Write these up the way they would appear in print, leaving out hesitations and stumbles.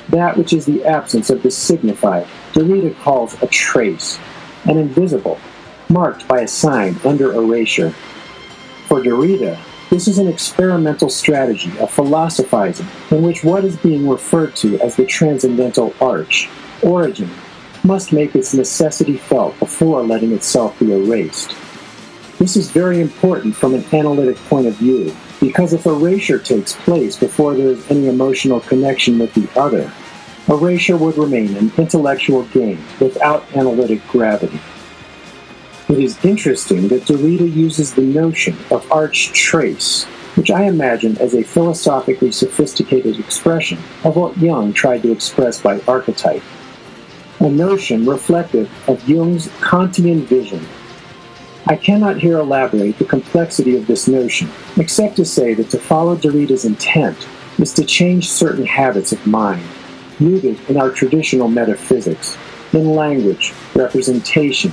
That which is the absence of the signified, Derrida calls a trace, an invisible, marked by a sign under erasure. For Derrida, this is an experimental strategy of philosophizing in which what is being referred to as the transcendental arch, origin, must make its necessity felt before letting itself be erased. This is very important from an analytic point of view, because if erasure takes place before there is any emotional connection with the other, erasure would remain an intellectual game without analytic gravity. It is interesting that Derrida uses the notion of arch trace, which I imagine as a philosophically sophisticated expression of what Jung tried to express by archetype, a notion reflective of Jung's Kantian vision. I cannot here elaborate the complexity of this notion, except to say that to follow Derrida's intent is to change certain habits of mind, rooted in our traditional metaphysics, in language, representation,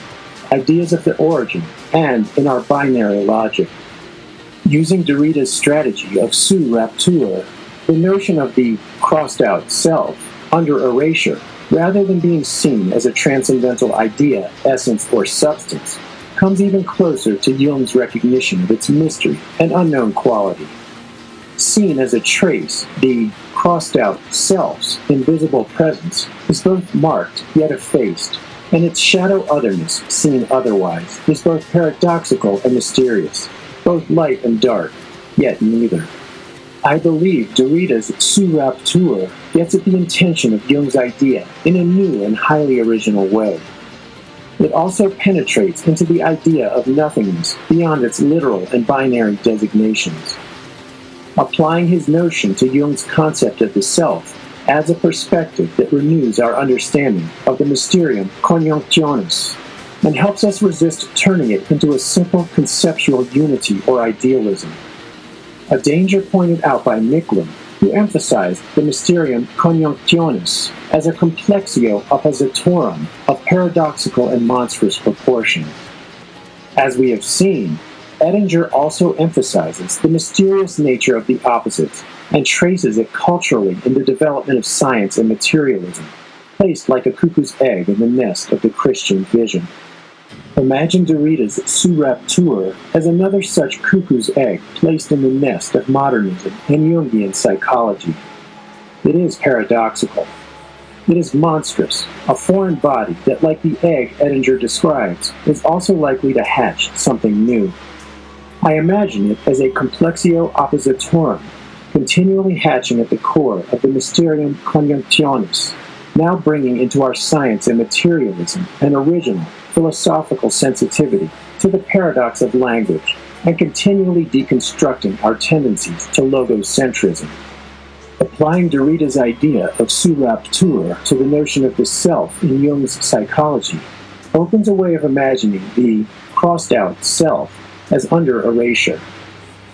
ideas of the origin, and in our binary logic. Using Derrida's strategy of sous-rapture, the notion of the crossed-out self, under erasure, rather than being seen as a transcendental idea, essence, or substance, comes even closer to Jung's recognition of its mystery and unknown quality. Seen as a trace, the crossed-out self's invisible presence is both marked yet effaced, and its shadow otherness, seen otherwise, is both paradoxical and mysterious, both light and dark, yet neither. I believe Derrida's sous-rapture gets at the intention of Jung's idea in a new and highly original way. It also penetrates into the idea of nothingness beyond its literal and binary designations. Applying his notion to Jung's concept of the self adds a perspective that renews our understanding of the mysterium conjunctionis and helps us resist turning it into a simple conceptual unity or idealism. A danger pointed out by Nicklin, who emphasized the mysterium conjunctionis as a complexio oppositorum of paradoxical and monstrous proportion. As we have seen, Edinger also emphasizes the mysterious nature of the opposites and traces it culturally in the development of science and materialism, placed like a cuckoo's egg in the nest of the Christian vision. Imagine Derrida's sous-rapture as another such cuckoo's egg placed in the nest of modernism and Jungian psychology. It is paradoxical. It is monstrous, a foreign body that, like the egg Edinger describes, is also likely to hatch something new. I imagine it as a complexio oppositorum, continually hatching at the core of the mysterium conjunctionis, now bringing into our science and materialism an original, philosophical sensitivity to the paradox of language, and continually deconstructing our tendencies to logocentrism. Applying Derrida's idea of sous-rapture to the notion of the self in Jung's psychology opens a way of imagining the crossed-out self as under erasure.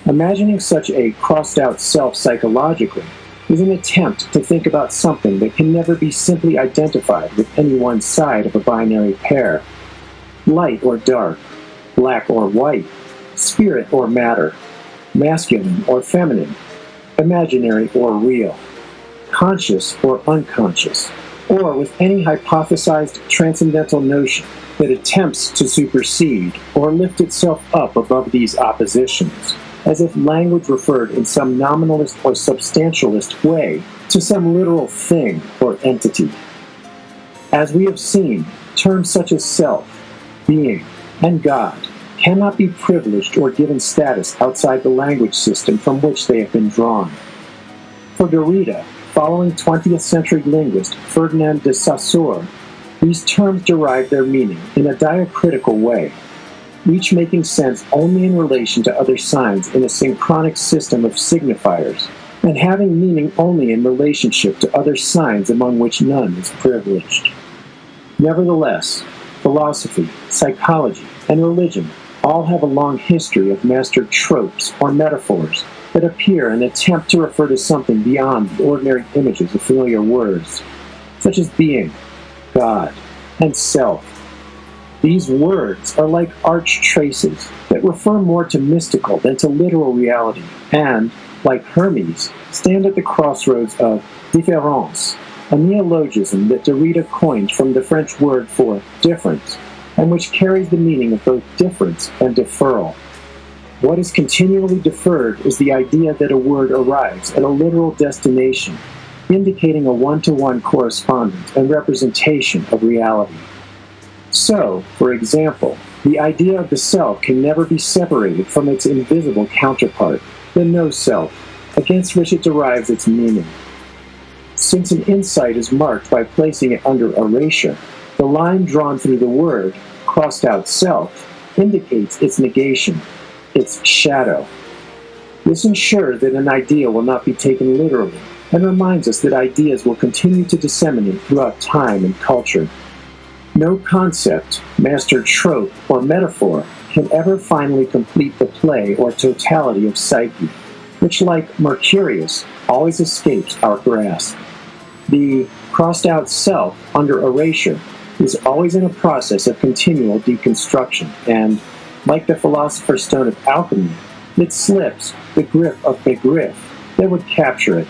Imagining such a crossed-out self psychologically is an attempt to think about something that can never be simply identified with any one side of a binary pair. Light or dark, black or white, spirit or matter, masculine or feminine, imaginary or real, conscious or unconscious, or with any hypothesized transcendental notion that attempts to supersede or lift itself up above these oppositions, as if language referred in some nominalist or substantialist way to some literal thing or entity. As we have seen, terms such as self, being, and God cannot be privileged or given status outside the language system from which they have been drawn. For Derrida, following 20th century linguist Ferdinand de Saussure, these terms derive their meaning in a diacritical way, each making sense only in relation to other signs in a synchronic system of signifiers, and having meaning only in relationship to other signs among which none is privileged. Nevertheless, philosophy, psychology, and religion all have a long history of mastered tropes or metaphors that appear and attempt to refer to something beyond the ordinary images of familiar words, such as being, God, and self. These words are like arch traces that refer more to mystical than to literal reality and, like Hermes, stand at the crossroads of différence, a neologism that Derrida coined from the French word for difference, and which carries the meaning of both difference and deferral. What is continually deferred is the idea that a word arrives at a literal destination, indicating a one-to-one correspondence and representation of reality. So, for example, the idea of the self can never be separated from its invisible counterpart, the no-self, against which it derives its meaning. Since an insight is marked by placing it under erasure, the line drawn through the word, crossed out self, indicates its negation, its shadow. This ensures that an idea will not be taken literally, and reminds us that ideas will continue to disseminate throughout time and culture. No concept, mastered trope, or metaphor can ever finally complete the play or totality of psyche, which, like Mercurius, always escapes our grasp. The crossed-out self under erasure is always in a process of continual deconstruction, and, like the Philosopher's Stone of Alchemy, it slips the grip of begriff that would capture it.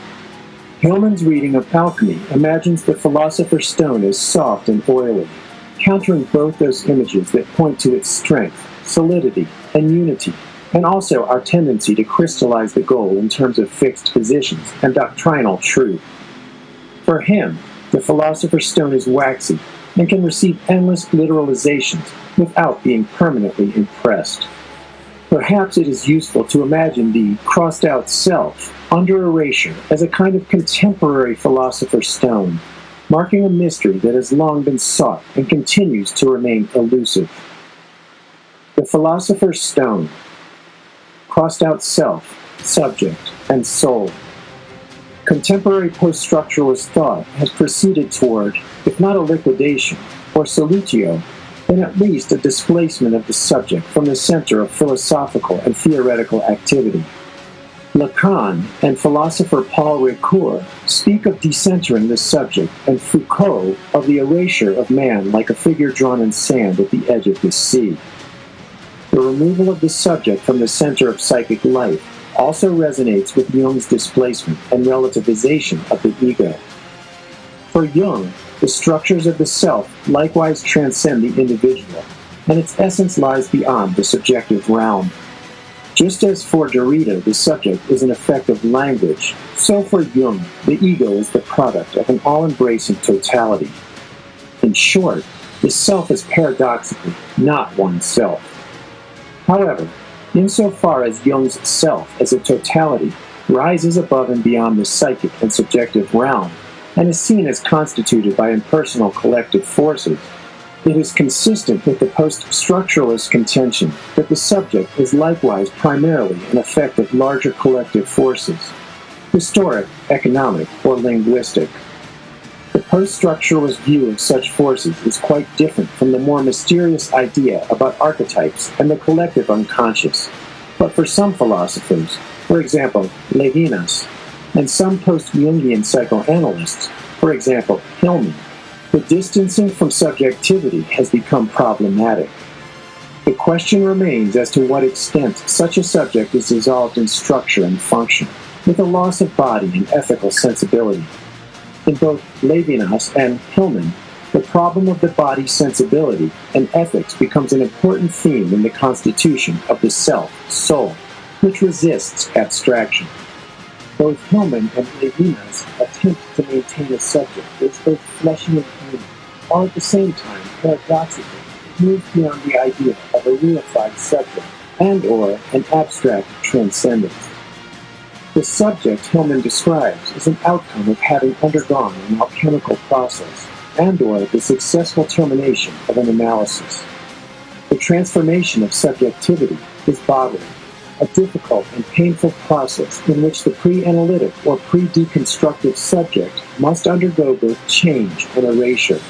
Hillman's reading of Alchemy imagines the Philosopher's Stone as soft and oily, countering both those images that point to its strength, solidity, and unity, and also our tendency to crystallize the goal in terms of fixed positions and doctrinal truth. For him, the Philosopher's Stone is waxy and can receive endless literalizations without being permanently impressed. Perhaps it is useful to imagine the crossed-out self under erasure as a kind of contemporary Philosopher's Stone, marking a mystery that has long been sought and continues to remain elusive. The Philosopher's Stone, crossed-out self, subject, and soul. Contemporary post-structuralist thought has proceeded toward, if not a liquidation, or solutio, then at least a displacement of the subject from the center of philosophical and theoretical activity. Lacan and philosopher Paul Ricoeur speak of decentering the subject, and Foucault of the erasure of man like a figure drawn in sand at the edge of the sea. The removal of the subject from the center of psychic life also resonates with Jung's displacement and relativization of the ego. For Jung, the structures of the self likewise transcend the individual, and its essence lies beyond the subjective realm. Just as for Derrida the subject is an effect of language, so for Jung the ego is the product of an all-embracing totality. In short, the self is paradoxically not oneself. However, insofar as Jung's self as a totality rises above and beyond the psychic and subjective realm, and is seen as constituted by impersonal collective forces, it is consistent with the post-structuralist contention that the subject is likewise primarily an effect of larger collective forces, historic, economic, or linguistic. The post-structuralist view of such forces is quite different from the more mysterious idea about archetypes and the collective unconscious. But for some philosophers, for example, Levinas, and some post-Jungian psychoanalysts, for example, Hillman, the distancing from subjectivity has become problematic. The question remains as to what extent such a subject is dissolved in structure and function, with a loss of body and ethical sensibility. In both Levinas and Hillman, the problem of the body's sensibility and ethics becomes an important theme in the constitution of the self, soul, which resists abstraction. Both Hillman and Levinas attempt to maintain a subject that is both fleshy and human, while at the same time, paradoxically, it moves beyond the idea of a reified subject and/or an abstract transcendence. The subject Hillman describes is an outcome of having undergone an alchemical process and/or the successful termination of an analysis. The transformation of subjectivity is bodily, a difficult and painful process in which the pre-analytic or pre-deconstructive subject must undergo both change and erasure.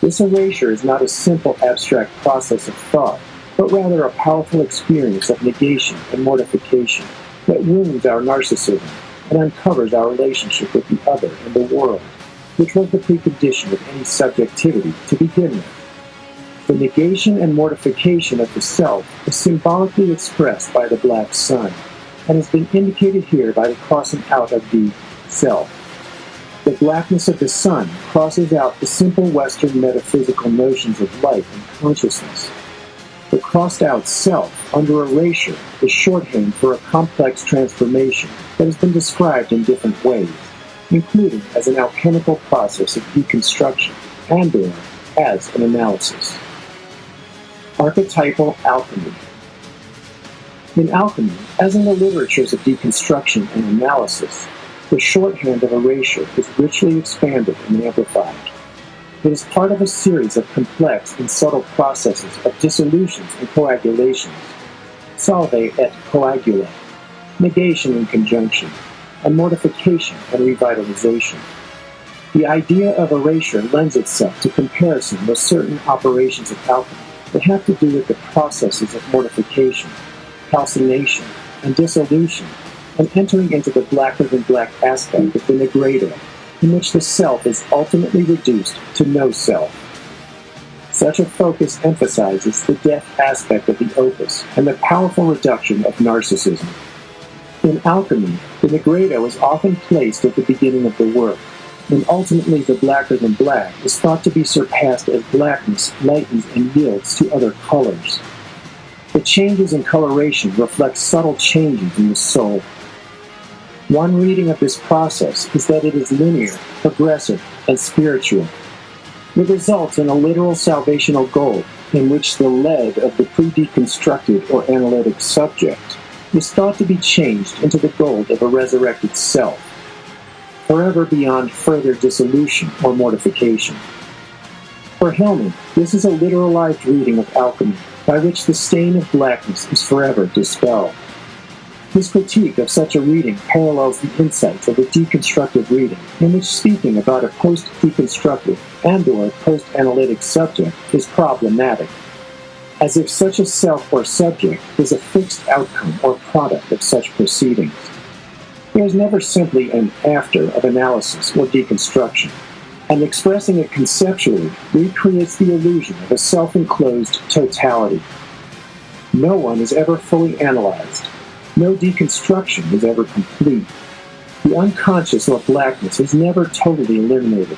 This erasure is not a simple abstract process of thought, but rather a powerful experience of negation and mortification that wounds our narcissism and uncovers our relationship with the other and the world, which was the precondition of any subjectivity to begin with. The negation and mortification of the self is symbolically expressed by the black sun, and has been indicated here by the crossing out of the self. the blackness of the sun crosses out the simple Western metaphysical notions of light and consciousness. The crossed-out self, under erasure, is shorthand for a complex transformation that has been described in different ways, including as an alchemical process of deconstruction and/or as an analysis. Archetypal alchemy. In alchemy, as in the literatures of deconstruction and analysis, the shorthand of erasure is richly expanded and amplified. It is part of a series of complex and subtle processes of dissolutions and coagulations, solve et coagula, negation and conjunction, and mortification and revitalization. The idea of erasure lends itself to comparison with certain operations of alchemy that have to do with the processes of mortification, calcination, and dissolution, and entering into the blacker-than-black aspect of the nigredo, in which the self is ultimately reduced to no self. Such a focus emphasizes the death aspect of the opus and the powerful reduction of narcissism. In alchemy, the nigredo is often placed at the beginning of the work, and ultimately the blacker-than-black is thought to be surpassed as blackness lightens and yields to other colors. The changes in coloration reflect subtle changes in the soul. One reading of this process is that it is linear, progressive, and spiritual. It results in a literal salvational goal in which the lead of the pre-deconstructed or analytic subject is thought to be changed into the gold of a resurrected self, forever beyond further dissolution or mortification. For Hillman, this is a literalized reading of alchemy by which the stain of blackness is forever dispelled. His critique of such a reading parallels the insights of a deconstructive reading, in which speaking about a post-deconstructive and/or post-analytic subject is problematic, as if such a self or subject is a fixed outcome or product of such proceedings. There is never simply an after of analysis or deconstruction, and expressing it conceptually recreates the illusion of a self-enclosed totality. No one is ever fully analyzed. No deconstruction is ever complete. The unconscious or blackness is never totally eliminated.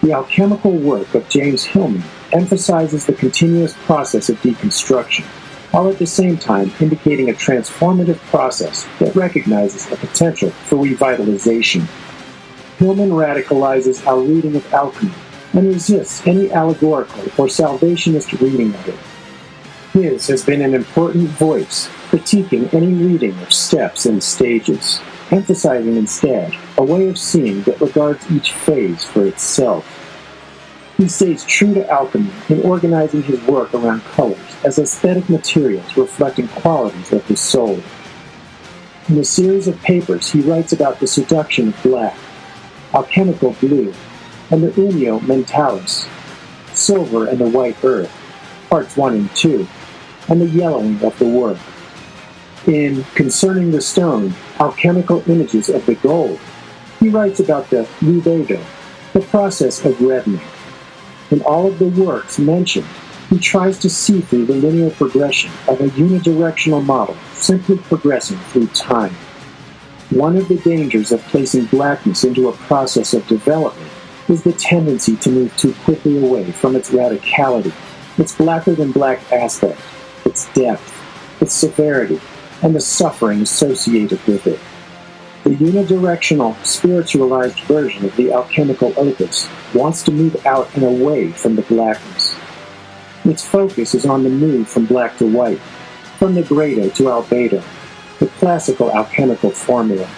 The alchemical work of James Hillman emphasizes the continuous process of deconstruction, while at the same time indicating a transformative process that recognizes a potential for revitalization. Hillman radicalizes our reading of alchemy and resists any allegorical or salvationist reading of it. His has been an important voice, critiquing any reading of steps and stages, emphasizing instead a way of seeing that regards each phase for itself. He stays true to alchemy in organizing his work around colors as aesthetic materials reflecting qualities of his soul. In a series of papers, he writes about the seduction of black, alchemical blue, and the unio mentalis, silver and the white earth, parts 1 and 2, and the yellowing of the work. In Concerning the Stone, Alchemical Images of the Gold, he writes about the rubedo, the process of reddening. In all of the works mentioned, he tries to see through the linear progression of a unidirectional model simply progressing through time. One of the dangers of placing blackness into a process of development is the tendency to move too quickly away from its radicality, its blacker-than-black aspect, its depth, its severity, and the suffering associated with it. The unidirectional, spiritualized version of the alchemical opus wants to move out and away from the blackness. Its focus is on the move from black to white, from nigredo to albedo, the classical alchemical formula.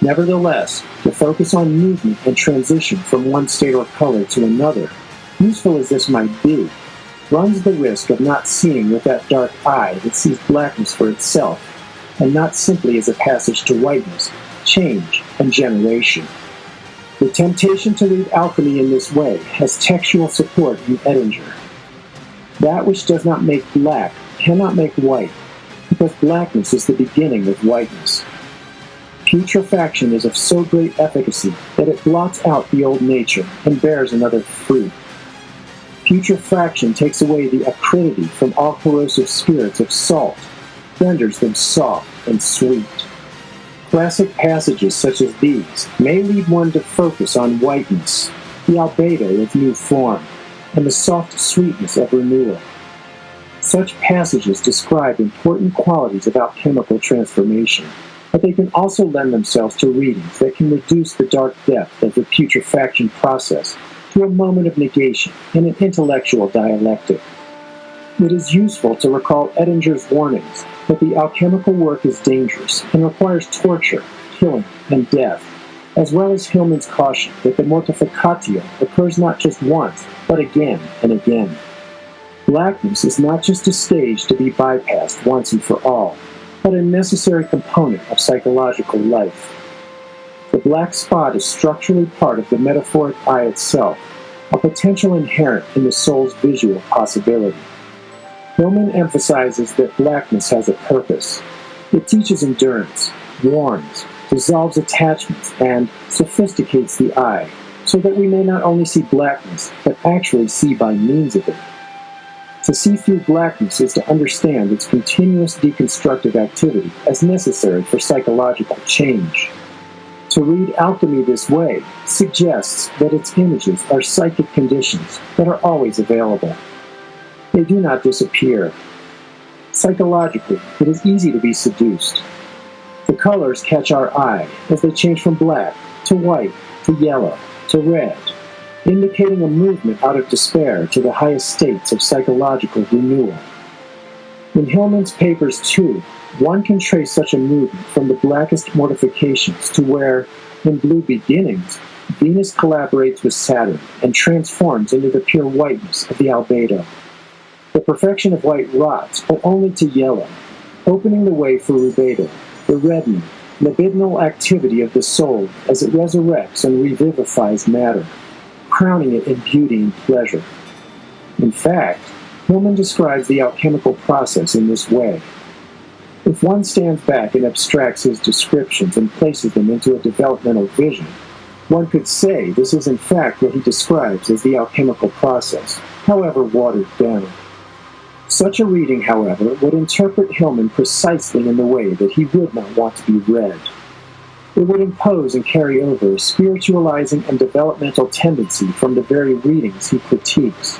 Nevertheless, the focus on movement and transition from one state or color to another, useful as this might be, runs the risk of not seeing with that dark eye that sees blackness for itself, and not simply as a passage to whiteness, change, and generation. The temptation to read alchemy in this way has textual support in Edinger. That which does not make black cannot make white, because blackness is the beginning of whiteness. Putrefaction is of so great efficacy that it blots out the old nature and bears another fruit. Putrefaction takes away the acridity from all corrosive spirits of salt, renders them soft and sweet. Classic passages such as these may lead one to focus on whiteness, the albedo of new form, and the soft sweetness of renewal. Such passages describe important qualities of alchemical transformation, but they can also lend themselves to readings that can reduce the dark depth of the putrefaction process to a moment of negation in an intellectual dialectic. It is useful to recall Ettinger's warnings that the alchemical work is dangerous and requires torture, killing, and death, as well as Hillman's caution that the mortificatio occurs not just once, but again and again. Blackness is not just a stage to be bypassed once and for all, but a necessary component of psychological life. The black spot is structurally part of the metaphoric eye itself, a potential inherent in the soul's visual possibility. Hillman emphasizes that blackness has a purpose. It teaches endurance, warns, dissolves attachments, and sophisticates the eye, so that we may not only see blackness, but actually see by means of it. To see through blackness is to understand its continuous deconstructive activity as necessary for psychological change. To read alchemy this way suggests that its images are psychic conditions that are always available. They do not disappear. Psychologically, it is easy to be seduced. The colors catch our eye as they change from black to white to yellow to red, indicating a movement out of despair to the highest states of psychological renewal. In Hillman's papers, too, one can trace such a movement from the blackest mortifications to where, in Blue Beginnings, Venus collaborates with Saturn and transforms into the pure whiteness of the albedo. The perfection of white rots, but only to yellow, opening the way for rubedo, the reddening, libidinal activity of the soul as it resurrects and revivifies matter, crowning it in beauty and pleasure. In fact, Hillman describes the alchemical process in this way. If one stands back and abstracts his descriptions and places them into a developmental vision, one could say this is in fact what he describes as the alchemical process, however watered down. Such a reading, however, would interpret Hillman precisely in the way that he would not want to be read. It would impose and carry over a spiritualizing and developmental tendency from the very readings he critiques.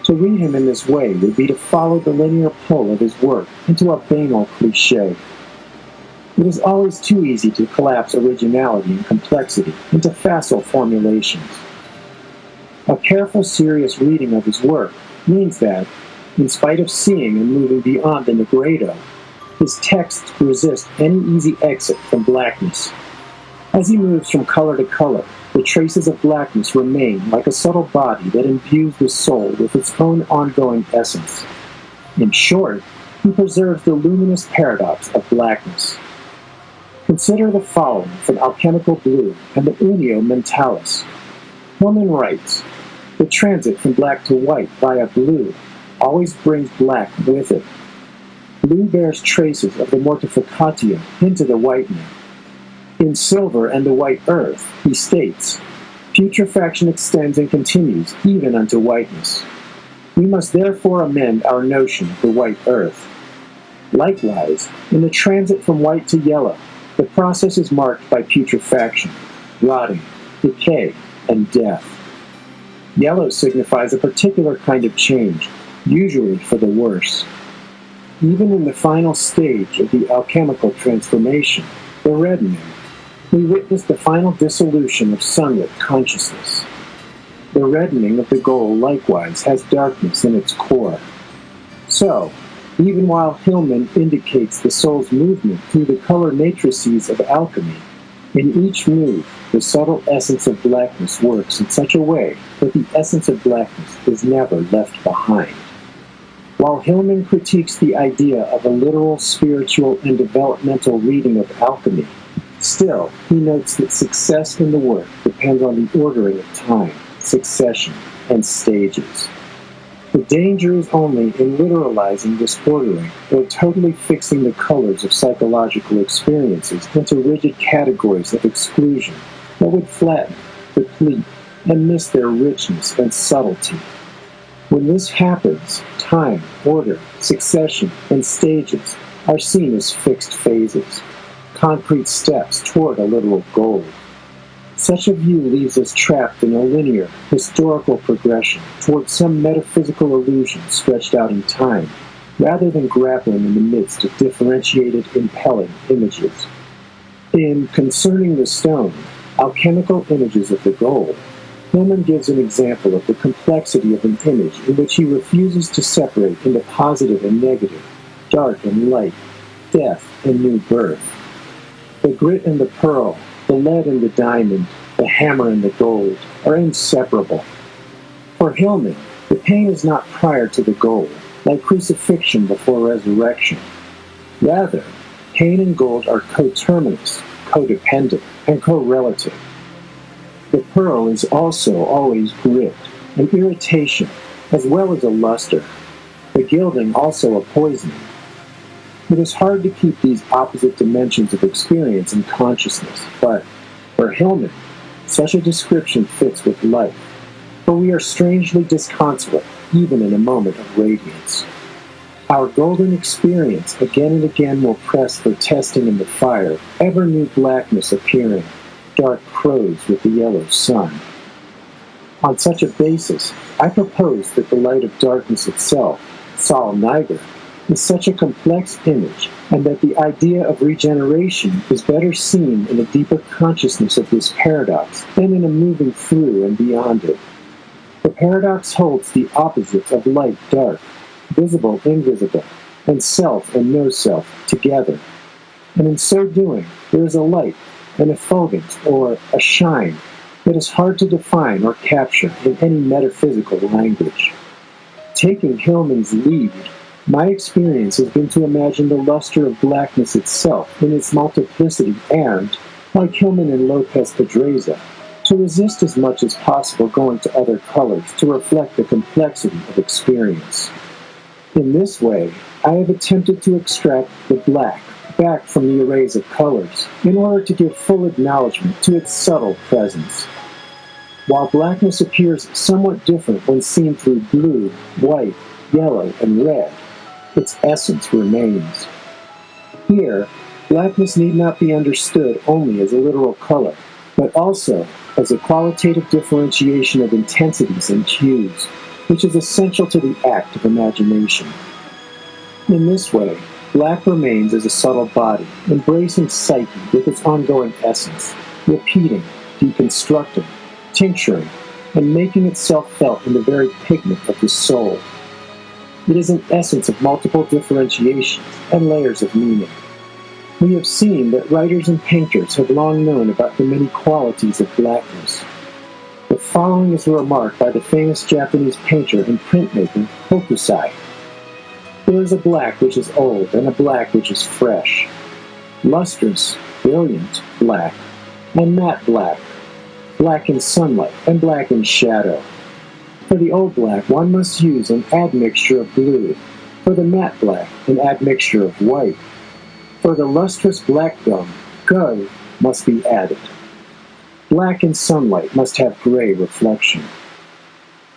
To read him in this way would be to follow the linear pull of his work into a banal cliché. It is always too easy to collapse originality and complexity into facile formulations. A careful, serious reading of his work means that, in spite of seeing and moving beyond the negredo, his texts resist any easy exit from blackness. As he moves from color to color, the traces of blackness remain like a subtle body that imbues the soul with its own ongoing essence. In short, he preserves the luminous paradox of blackness. Consider the following from Alchemical Blue and the Unio Mentalis. Hillman writes, "The transit from black to white via blue always brings black with it. Blue bears traces of the mortificatio into the whitening. In silver and the white earth," he states, "putrefaction extends and continues even unto whiteness. We must therefore amend our notion of the white earth. Likewise, in the transit from white to yellow, the process is marked by putrefaction, rotting, decay, and death. Yellow signifies a particular kind of change, usually for the worse. Even in the final stage of the alchemical transformation, the reddening, we witness the final dissolution of sunlit consciousness. The reddening of the goal likewise has darkness in its core. So, even while Hillman indicates the soul's movement through the color matrices of alchemy, in each move, the subtle essence of blackness works in such a way that the essence of blackness is never left behind. While Hillman critiques the idea of a literal, spiritual, and developmental reading of alchemy, still, he notes that success in the work depends on the ordering of time, succession, and stages. The danger is only in literalizing this ordering or totally fixing the colors of psychological experiences into rigid categories of exclusion that would flatten, deplete, and miss their richness and subtlety. When this happens, time, order, succession, and stages are seen as fixed phases. concrete steps toward a literal goal. Such a view leaves us trapped in a linear, historical progression towards some metaphysical illusion stretched out in time, rather than grappling in the midst of differentiated, impelling images. In Concerning the Stone, Alchemical Images of the Gold, Hillman gives an example of the complexity of an image in which he refuses to separate into positive and negative, dark and light, death and new birth. The grit and the pearl, the lead and the diamond, the hammer and the gold are inseparable. For Hillman, the pain is not prior to the gold, like crucifixion before resurrection. Rather, pain and gold are coterminous, codependent, and correlative. The pearl is also always grit, an irritation, as well as a luster. The gilding also a poisoning. It is hard to keep these opposite dimensions of experience in consciousness, but for Hillman, such a description fits with life, for we are strangely disconsolate, even in a moment of radiance. Our golden experience again and again will press for testing in the fire, ever new blackness appearing, dark crows with the yellow sun. On such a basis, I propose that the light of darkness itself, SOL NIGER, is such a complex image, and that the idea of regeneration is better seen in a deeper consciousness of this paradox than in a moving through and beyond it. The paradox holds the opposites of light-dark, visible-invisible, and self and no-self together. And in so doing, there is a light, an effulgence, or a shine, that is hard to define or capture in any metaphysical language. Taking Hillman's lead, my experience has been to imagine the luster of blackness itself in its multiplicity and, like Hillman and Lopez Pedreza, to resist as much as possible going to other colors to reflect the complexity of experience. In this way, I have attempted to extract the black back from the arrays of colors in order to give full acknowledgement to its subtle presence. While blackness appears somewhat different when seen through blue, white, yellow, and red, its essence remains. Here, blackness need not be understood only as a literal color, but also as a qualitative differentiation of intensities and hues, which is essential to the act of imagination. In this way, black remains as a subtle body, embracing psyche with its ongoing essence, repeating, deconstructing, tincturing, and making itself felt in the very pigment of the soul. It is an essence of multiple differentiations and layers of meaning. We have seen that writers and painters have long known about the many qualities of blackness. The following is a remark by the famous Japanese painter and printmaker Hokusai. There is a black which is old and a black which is fresh, lustrous, brilliant black, and matte black, black in sunlight and black in shadow. For the old black, one must use an admixture of blue. For the matte black, an admixture of white. For the lustrous black gum must be added. Black in sunlight must have gray reflection.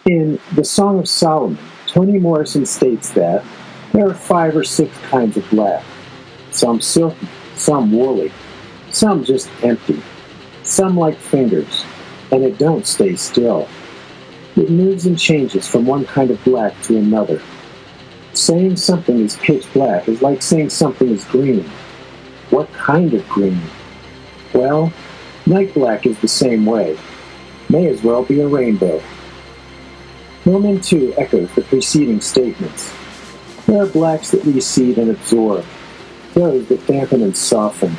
In The Song of Solomon, Toni Morrison states that there are 5 or 6 kinds of black. Some silky, some woolly, some just empty, some like fingers, and it don't stay still. It moves and changes from one kind of black to another. Saying something is pitch black is like saying something is green. What kind of green? Well, night black is the same way. May as well be a rainbow. Hillman, too, echoes the preceding statements. There are blacks that recede and absorb, those that dampen and soften,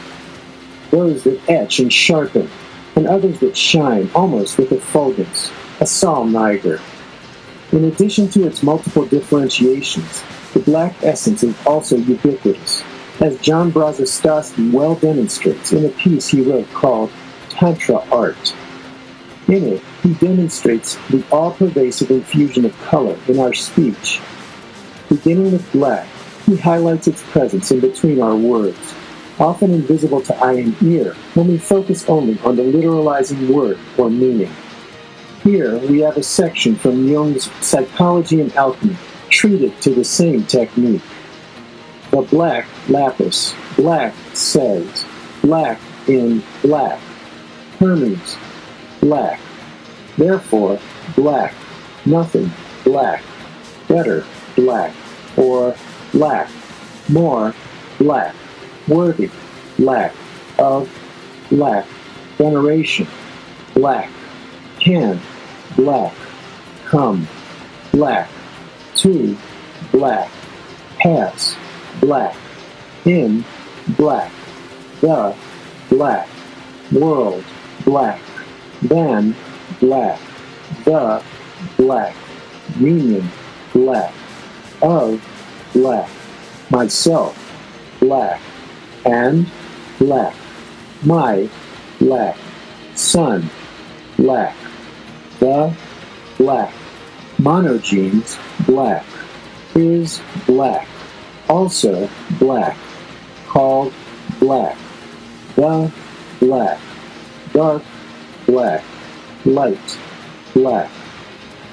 those that etch and sharpen, and others that shine almost with effulgence, a SOL NIGER. In addition to its multiple differentiations, the black essence is also ubiquitous, as John Brazostowski well demonstrates in a piece he wrote called Tantra Art. In it, he demonstrates the all-pervasive infusion of color in our speech. Beginning with black, he highlights its presence in between our words, often invisible to eye and ear when we focus only on the literalizing word or meaning. Here we have a section from Jung's Psychology and Alchemy, treated to the same technique. The black lapis, black says, black in black. Hermes, black. Therefore, black. Nothing, black. Better, black. Or black. More, black. Worthy, black. Of, black. Veneration, black. Can, black. Come, black. To, black. Pass, black. In, black. The, black. World, black. Then, black. The, black. Union, black. Of, black. Myself, black. And, black. My, black. Sun, black. The, black. Monogenes, black. Is, black. Also, black. Called, black. The, black. Dark, black. Light, black.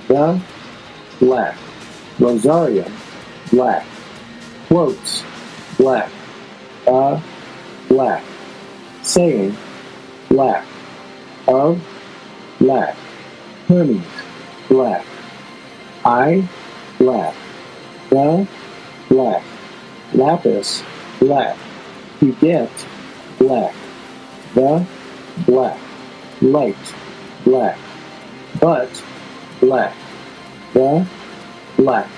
The, black. Rosarium, black. Quotes, black. Black. Saying, black. Of, black. Hermes, black. I, black. The, black. Lapis, black. Beget, black. The, black. Light, black. But, black. The, black.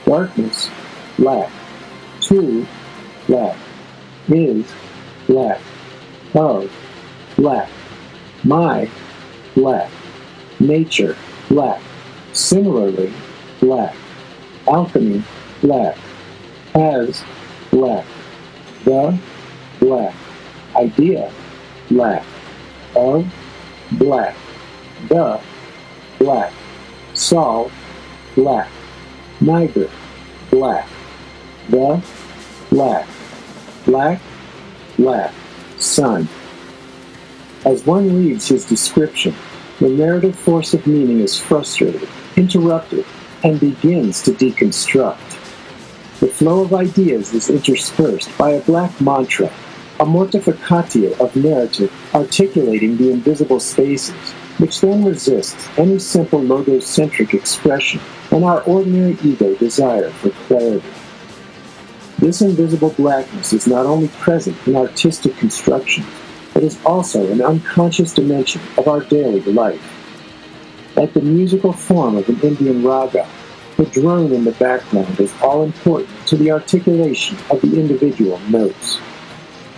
Darkness, black. To, black. Is, black. Of, black. My, black. Nature, black. Similarly, black. Alchemy, black. As, black. The, black. Idea, black. Of, black. The, black. Sol, black. Niger, black. The, black. Black, black. Sun. As one reads his description, the narrative force of meaning is frustrated, interrupted, and begins to deconstruct. The flow of ideas is interspersed by a black mantra, a mortificatio of narrative articulating the invisible spaces, which then resists any simple logocentric expression and our ordinary ego desire for clarity. This invisible blackness is not only present in artistic constructions, but is also an unconscious dimension of our daily life. Like the musical form of an Indian raga, the drone in the background is all important to the articulation of the individual notes.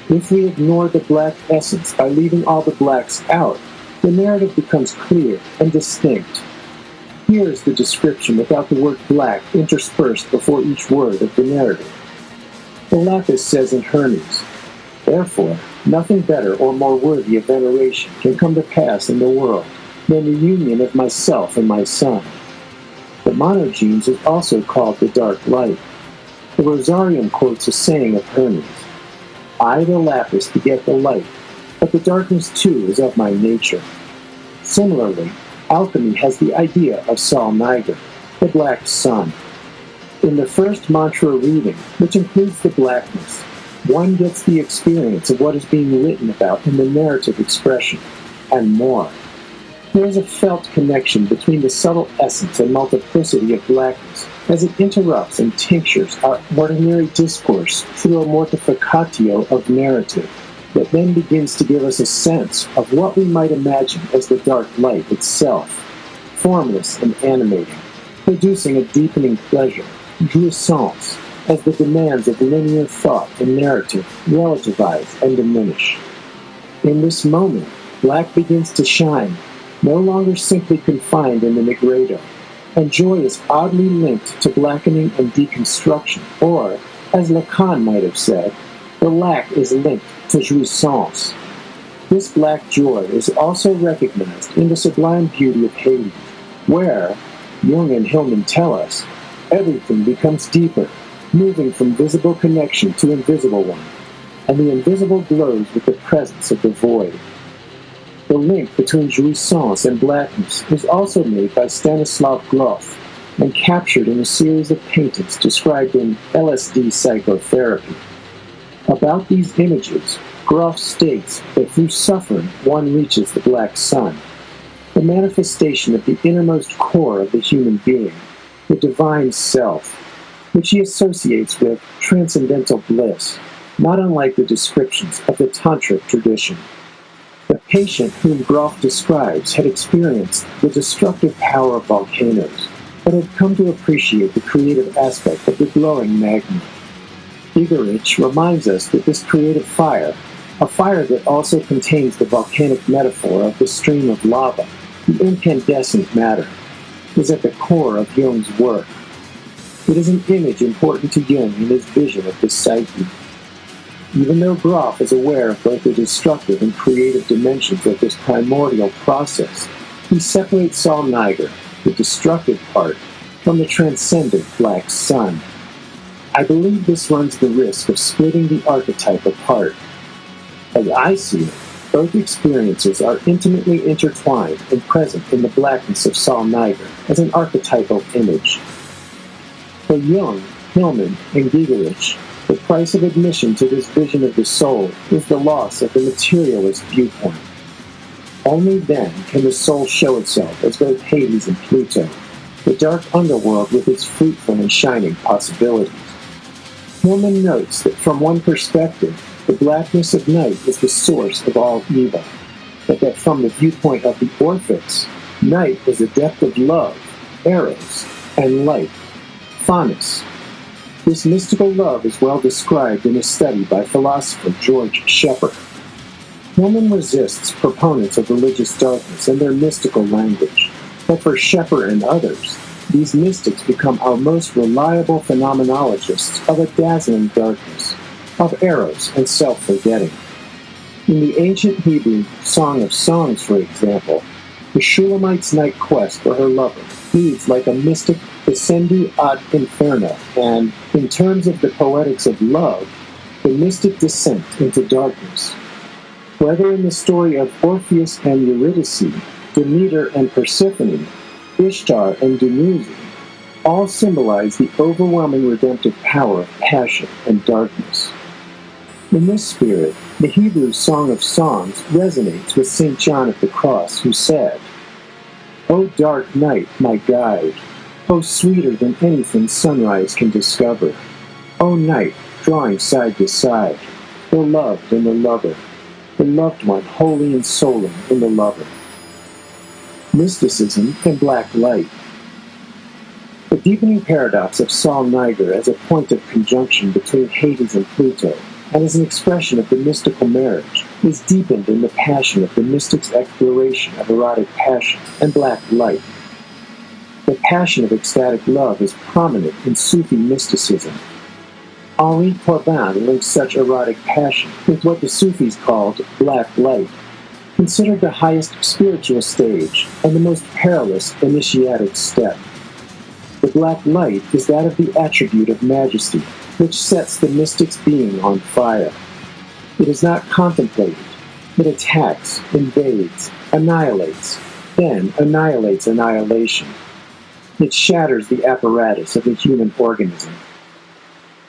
If we ignore the black essence by leaving all the blacks out, the narrative becomes clear and distinct. Here is the description without the word black interspersed before each word of the narrative. The lapis says in Hermes, therefore, nothing better or more worthy of veneration can come to pass in the world than the union of myself and my son. The monogenes is also called the dark light. The Rosarium quotes a saying of Hermes, I, the lapis, beget the light, but the darkness too is of my nature. Similarly, alchemy has the idea of SOL NIGER, the black sun. In the first mantra reading, which includes the blackness, one gets the experience of what is being written about in the narrative expression, and more. There is a felt connection between the subtle essence and multiplicity of blackness as it interrupts and tinctures our ordinary discourse through a mortificatio of narrative that then begins to give us a sense of what we might imagine as the dark light itself, formless and animating, producing a deepening pleasure, jouissance, as the demands of linear thought and narrative relativize and diminish. In this moment, black begins to shine, no longer simply confined in the nigredo, and joy is oddly linked to blackening and deconstruction, or, as Lacan might have said, the lack is linked to jouissance. This black joy is also recognized in the sublime beauty of Hades, where, Jung and Hillman tell us, everything becomes deeper, moving from visible connection to invisible one, and the invisible glows with the presence of the void. The link between jouissance and blackness is also made by Stanislav Grof and captured in a series of paintings described in LSD psychotherapy. About these images, Groff states that through suffering one reaches the black sun, the manifestation of the innermost core of the human being, the divine self, which he associates with transcendental bliss, not unlike the descriptions of the Tantric tradition. The patient whom Groff describes had experienced the destructive power of volcanoes, but had come to appreciate the creative aspect of the glowing magma. Gigerich reminds us that this creative fire, a fire that also contains the volcanic metaphor of the stream of lava, the incandescent matter, is at the core of Jung's work. It is an image important to Jung in his vision of the psyche. Even though Groff is aware of both the destructive and creative dimensions of this primordial process, he separates SOL NIGER, the destructive part, from the transcendent black sun. I believe this runs the risk of splitting the archetype apart. As I see it, both experiences are intimately intertwined and present in the blackness of SOL NIGER as an archetypal image. For Jung, Hillman, and Gigerich, the price of admission to this vision of the soul is the loss of the materialist viewpoint. Only then can the soul show itself as both Hades and Pluto, the dark underworld with its fruitful and shining possibilities. Hillman notes that from one perspective, the blackness of night is the source of all evil, but that from the viewpoint of the Orphics, night is a depth of love, eros, and light, phanis. This mystical love is well described in a study by philosopher George Shepard. Hillman resists proponents of religious darkness and their mystical language, but for Shepard and others, these mystics become our most reliable phenomenologists of a dazzling darkness, of eros and self-forgetting. In the ancient Hebrew Song of Songs, for example, the Shulamite's night quest for her lover reads like a mystic descendi ad inferno, and, in terms of the poetics of love, the mystic descent into darkness. Whether in the story of Orpheus and Eurydice, Demeter and Persephone, Ishtar and Dumuzi, all symbolize the overwhelming redemptive power of passion and darkness. In this spirit, the Hebrew Song of Songs resonates with St. John of the Cross, who said, "O dark night, my guide, O sweeter than anything sunrise can discover, O night, drawing side to side, the loved and the lover, the loved one holy and souling in the lover." Mysticism and black light. The deepening paradox of SOL NIGER as a point of conjunction between Hades and Pluto, and as an expression of the mystical marriage, is deepened in the passion of the mystic's exploration of erotic passion and black light. The passion of ecstatic love is prominent in Sufi mysticism. Henri Corbin links such erotic passion with what the Sufis called black light, considered the highest spiritual stage and the most perilous initiatic step. The black light is that of the attribute of majesty, which sets the mystic's being on fire. It is not contemplated. It attacks, invades, annihilates, then annihilates annihilation. It shatters the apparatus of the human organism.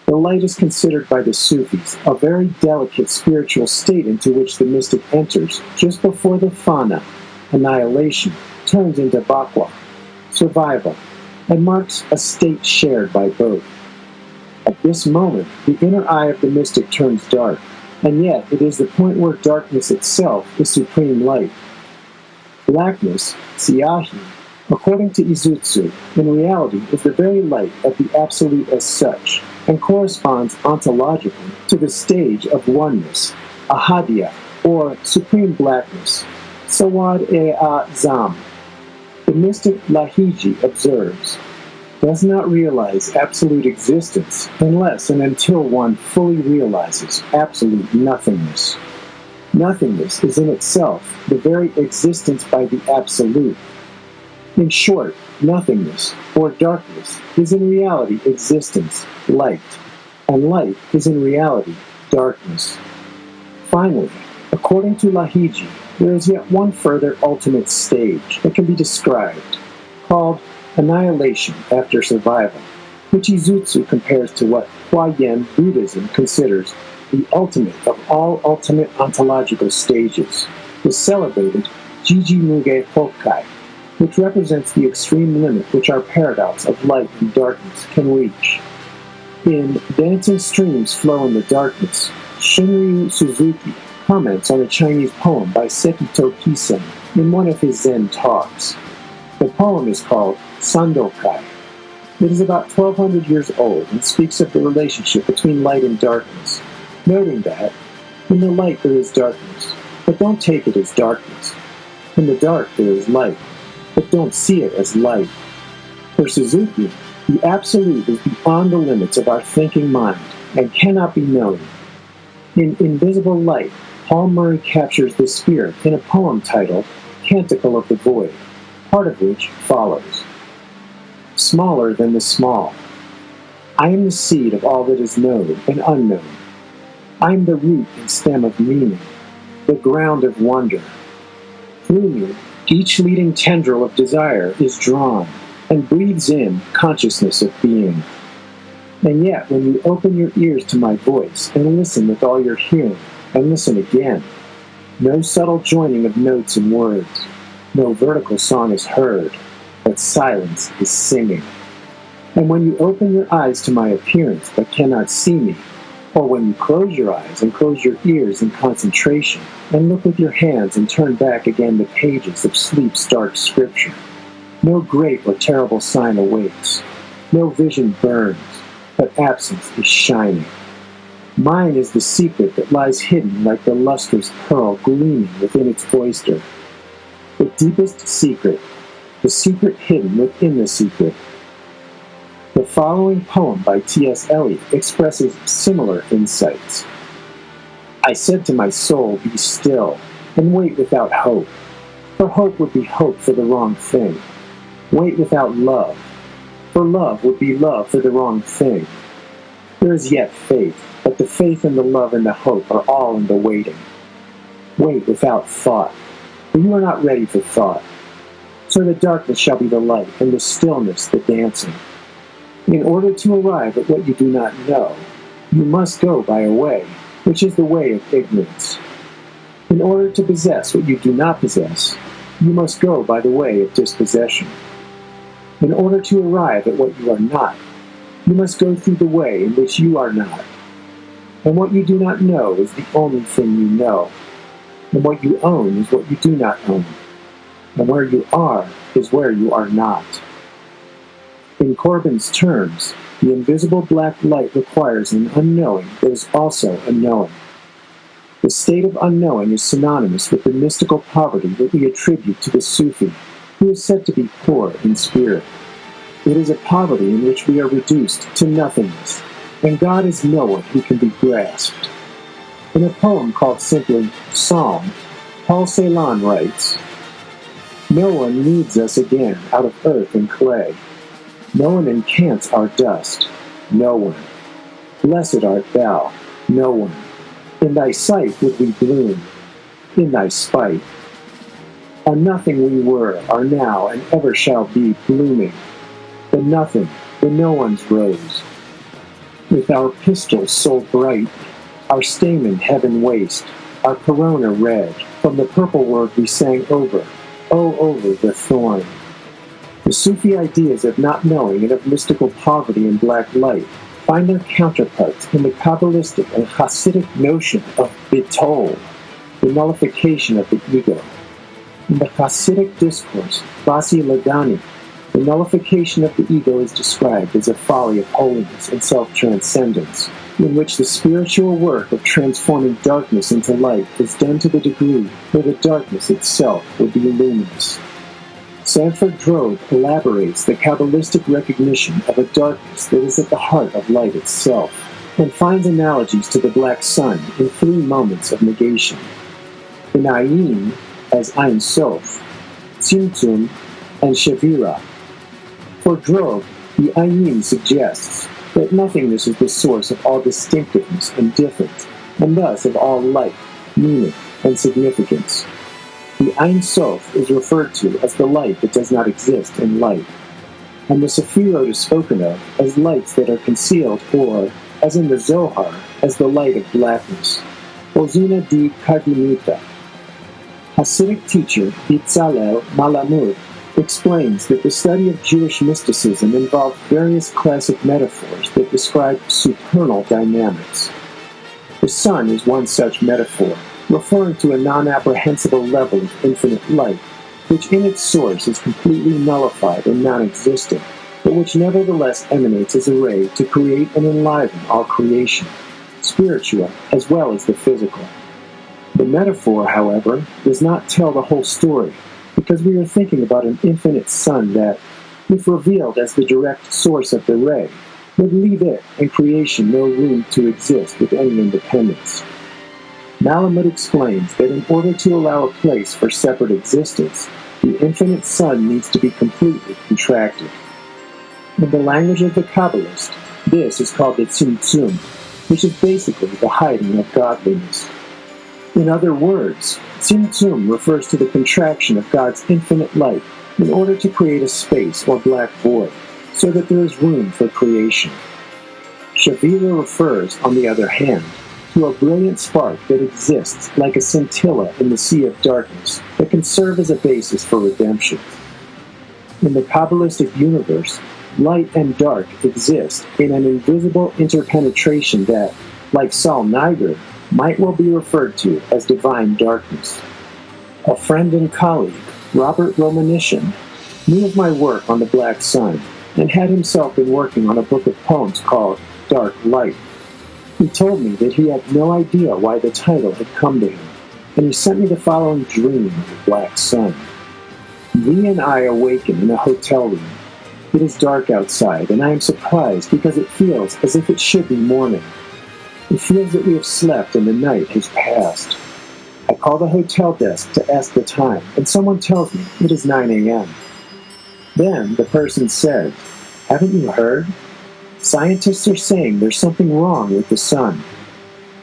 The light is considered by the Sufis a very delicate spiritual state into which the mystic enters just before the fana, annihilation, turns into bakwa, survival, and marks a state shared by both. At this moment, the inner eye of the mystic turns dark, and yet it is the point where darkness itself is supreme light. Blackness, siyahi, according to Izutsu, in reality is the very light of the Absolute as such, and corresponds ontologically to the stage of oneness, ahadiyya, or supreme blackness, sawad-e-a-zam. The mystic Lahiji observes, does not realize absolute existence unless and until one fully realizes absolute nothingness. Nothingness is in itself the very existence by the absolute. In short, nothingness, or darkness, is in reality existence, light, and light is in reality darkness. Finally, according to Lahiji, there is yet one further ultimate stage that can be described, called annihilation after survival, which Izutsu compares to what Huayan Buddhism considers the ultimate of all ultimate ontological stages, the celebrated Jiji Muge Hokkai, which represents the extreme limit which our paradox of light and darkness can reach. In Dancing Streams Flow in the Darkness, Shinryu Suzuki comments on a Chinese poem by Sempiternal in one of his Zen talks. The poem is called Sandokai. It is about 1,200 years old and speaks of the relationship between light and darkness, noting that, in the light there is darkness, but don't take it as darkness. In the dark there is light, but don't see it as light. For Suzuki, the absolute is beyond the limits of our thinking mind and cannot be known. In Invisible Light, Paul Murray captures the spirit in a poem titled Canticle of the Void, part of which follows. Smaller than the small. I am the seed of all that is known and unknown. I am the root and stem of meaning, the ground of wonder. Through me, each leading tendril of desire is drawn and breathes in consciousness of being. And yet, when you open your ears to my voice and listen with all your hearing, and listen again, no subtle joining of notes and words, no vertical song is heard, but silence is singing. And when you open your eyes to my appearance but cannot see me, or when you close your eyes and close your ears in concentration, and look with your hands and turn back again the pages of sleep's dark scripture, no great or terrible sign awaits, no vision burns, but absence is shining. Mine is the secret that lies hidden like the lustrous pearl gleaming within its oyster. The deepest secret, the secret hidden within the secret. The following poem by T.S. Eliot expresses similar insights. I said to my soul, be still, and wait without hope, for hope would be hope for the wrong thing. Wait without love, for love would be love for the wrong thing. There is yet faith, but the faith and the love and the hope are all in the waiting. Wait without thought, for you are not ready for thought. So the darkness shall be the light, and the stillness the dancing. In order to arrive at what you do not know, you must go by a way, which is the way of ignorance. In order to possess what you do not possess, you must go by the way of dispossession. In order to arrive at what you are not, you must go through the way in which you are not. And what you do not know is the only thing you know. And what you own is what you do not own. And where you are is where you are not. In Corbin's terms, the invisible black light requires an unknowing that is also a knowing. The state of unknowing is synonymous with the mystical poverty that we attribute to the Sufi, who is said to be poor in spirit. It is a poverty in which we are reduced to nothingness, and God is no one who can be grasped. In a poem called simply Psalm, Paul Celan writes, No one kneads us again out of earth and clay. No one encants our dust, no one. Blessed art thou, no one. In thy sight would we bloom, in thy spite. A nothing we were, are now, and ever shall be blooming. The nothing, the no one's rose. With our pistils so bright, our stamen heaven waste, our corona red, from the purple word we sang over, oh, over the thorn. The Sufi ideas of not knowing and of mystical poverty and black light find their counterparts in the Kabbalistic and Hasidic notion of bitol, the nullification of the ego. In the Hasidic discourse, Basi Lagani, the nullification of the ego is described as a folly of holiness and self-transcendence, in which the spiritual work of transforming darkness into light is done to the degree where the darkness itself would be luminous. Sanford Drobe elaborates the Kabbalistic recognition of a darkness that is at the heart of light itself, and finds analogies to the black sun in 3 moments of negation. In Ayin as Ein Sof, Tzimtzum, and Shavira. For Drobe, the Ayin suggests that nothingness is the source of all distinctiveness and difference, and thus of all light, meaning, and significance. The Ein Sof is referred to as the light that does not exist in light, and the Sephirot is spoken of as lights that are concealed or, as in the Zohar, as the light of blackness, Ozuna di Kardinita. Hasidic teacher Bezalel Malamud explains that the study of Jewish mysticism involved various classic metaphors that describe supernal dynamics. The sun is one such metaphor, referring to a non-apprehensible level of infinite light, which in its source is completely nullified and non-existent, but which nevertheless emanates as a ray to create and enliven all creation, spiritual as well as the physical. The metaphor, however, does not tell the whole story, because we are thinking about an infinite sun that, if revealed as the direct source of the ray, would leave it and creation no room to exist with any independence. Malamud explains that in order to allow a place for separate existence, the infinite sun needs to be completely contracted. In the language of the Kabbalist, this is called the tzimtzum, which is basically the hiding of godliness. In other words, tzimtzum refers to the contraction of God's infinite light in order to create a space or black void, so that there is room for creation. Shavira refers, on the other hand, to a brilliant spark that exists like a scintilla in the sea of darkness that can serve as a basis for redemption. In the Kabbalistic universe, light and dark exist in an invisible interpenetration that, like SOL NIGER, might well be referred to as divine darkness. A friend and colleague, Robert Romanishin, knew of my work on the Black Sun and had himself been working on a book of poems called Dark Light. He told me that he had no idea why the title had come to him, and he sent me the following dream of the Black Sun. V and I awaken in a hotel room. It is dark outside, and I am surprised because it feels as if it should be morning. It feels that we have slept and the night has passed. I call the hotel desk to ask the time, and someone tells me it is 9 a.m. Then the person says, "Haven't you heard? Scientists are saying there's something wrong with the sun."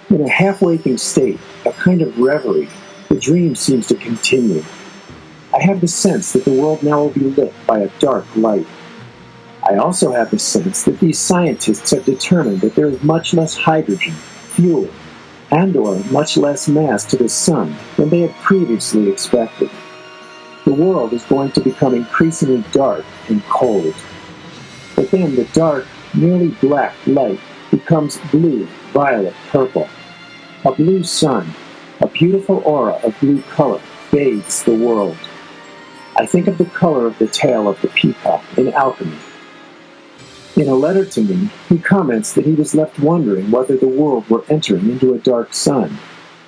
In a half-waking state, a kind of reverie, the dream seems to continue. I have the sense that the world now will be lit by a dark light. I also have the sense that these scientists have determined that there is much less hydrogen, fuel, and/or much less mass to the sun than they had previously expected. The world is going to become increasingly dark and cold. But then the dark, nearly black light becomes blue, violet, purple. A blue sun, a beautiful aura of blue color, bathes the world. I think of the color of the tail of the peacock in Alchemy. In a letter to me, he comments that he was left wondering whether the world were entering into a dark sun,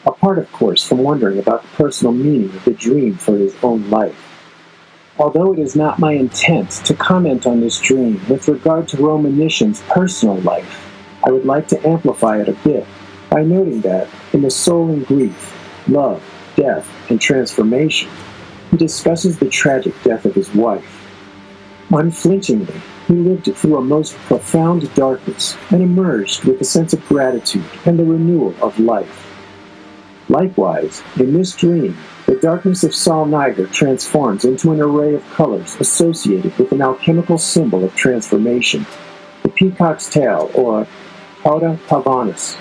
apart of course from wondering about the personal meaning of the dream for his own life. Although it is not my intent to comment on this dream with regard to Romanishin's personal life, I would like to amplify it a bit by noting that in The Soul in Grief, Love, Death, and Transformation, he discusses the tragic death of his wife. Unflinchingly, he lived through a most profound darkness and emerged with a sense of gratitude and the renewal of life. Likewise, in this dream, the darkness of SOL NIGER transforms into an array of colors associated with an alchemical symbol of transformation, the peacock's tail, or Cauda Pavanis.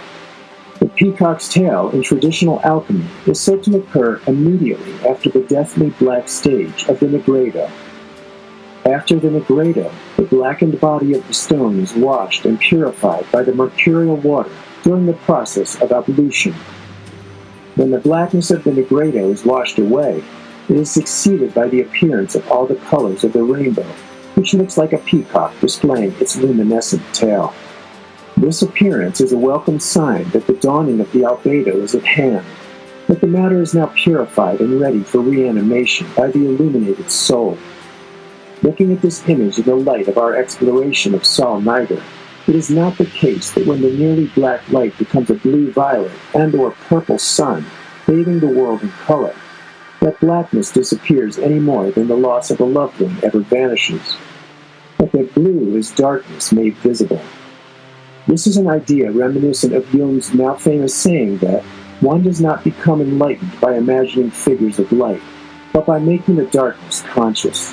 The peacock's tail in traditional alchemy is said to occur immediately after the deathly black stage of the Nigredo. After the Nigredo, the blackened body of the stone is washed and purified by the mercurial water during the process of ablution. When the blackness of the Nigredo is washed away, it is succeeded by the appearance of all the colors of the rainbow, which looks like a peacock displaying its luminescent tail. This appearance is a welcome sign that the dawning of the albedo is at hand, that the matter is now purified and ready for reanimation by the illuminated soul. Looking at this image in the light of our exploration of SOL NIGER, it is not the case that when the nearly black light becomes a blue-violet and/or purple sun, bathing the world in color, that blackness disappears any more than the loss of a loved one ever vanishes, but that blue is darkness made visible. This is an idea reminiscent of Jung's now famous saying that one does not become enlightened by imagining figures of light, but by making the darkness conscious.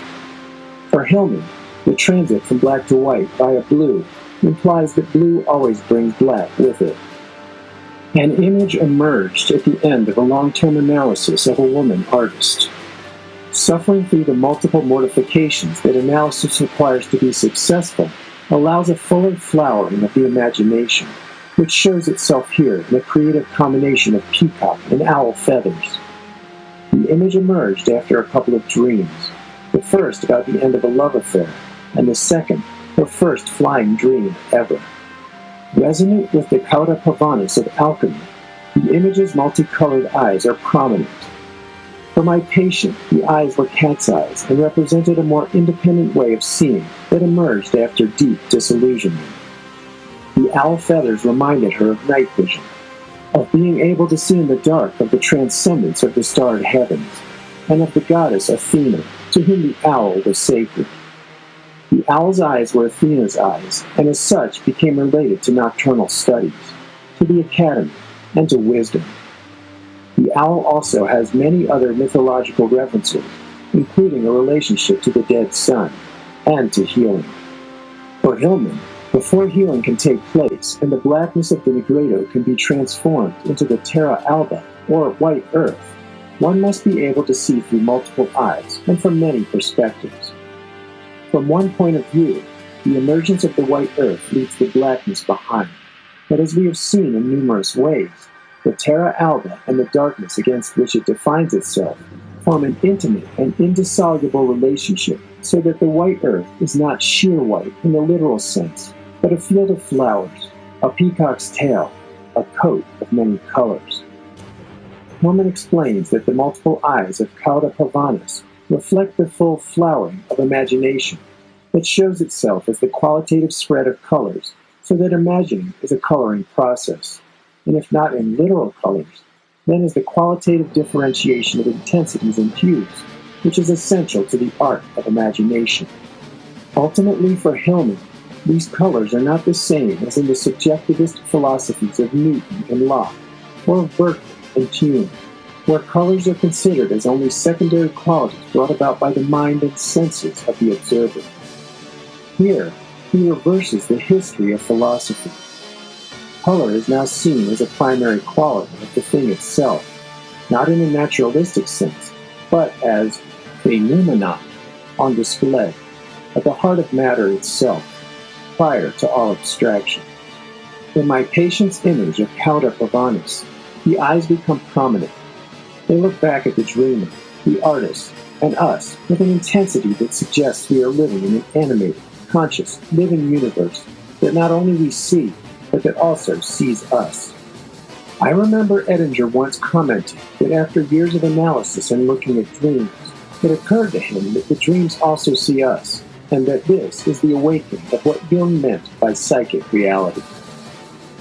For Hillman, the transit from black to white via blue implies that blue always brings black with it. An image emerged at the end of a long-term analysis of a woman artist. Suffering through the multiple mortifications that analysis requires to be successful allows a fuller flowering of the imagination, which shows itself here in a creative combination of peacock and owl feathers. The image emerged after a couple of dreams, the first about the end of a love affair, and the second, her first flying dream ever. Resonant with the cauda pavanis of alchemy, the image's multicolored eyes are prominent. For my patient, the eyes were cat's eyes and represented a more independent way of seeing that emerged after deep disillusionment. The owl feathers reminded her of night vision, of being able to see in the dark of the transcendence of the starred heavens, and of the goddess Athena, to whom the owl was sacred. The owl's eyes were Athena's eyes, and as such became related to nocturnal studies, to the academy, and to wisdom. The owl also has many other mythological references, including a relationship to the dead sun, and to healing. For Hillman, before healing can take place and the blackness of the Negredo can be transformed into the terra alba, or white earth, one must be able to see through multiple eyes and from many perspectives. From one point of view, the emergence of the white earth leaves the blackness behind, but as we have seen in numerous ways, the terra alba and the darkness against which it defines itself form an intimate and indissoluble relationship, so that the white earth is not sheer white in the literal sense, but a field of flowers, a peacock's tail, a coat of many colors. Norman explains that the multiple eyes of cauda pavanis reflect the full flowering of imagination that shows itself as the qualitative spread of colors, so that imagining is a coloring process, and if not in literal colors, then is the qualitative differentiation of intensities and hues, which is essential to the art of imagination. Ultimately, for Hillman, these colors are not the same as in the subjectivist philosophies of Newton and Locke, or of Berkeley and Hume, where colors are considered as only secondary qualities brought about by the mind and senses of the observer. Here, he reverses the history of philosophy. Color is now seen as a primary quality of the thing itself, not in a naturalistic sense, but as phenomenon on display, at the heart of matter itself, prior to all abstraction. In my patient's image of cauda pavanis, the eyes become prominent. They look back at the dreamer, the artist, and us with an intensity that suggests we are living in an animated, conscious, living universe that not only we see, but that also sees us. I remember Edinger once commenting that after years of analysis and looking at dreams, it occurred to him that the dreams also see us, and that this is the awakening of what Jung meant by psychic reality.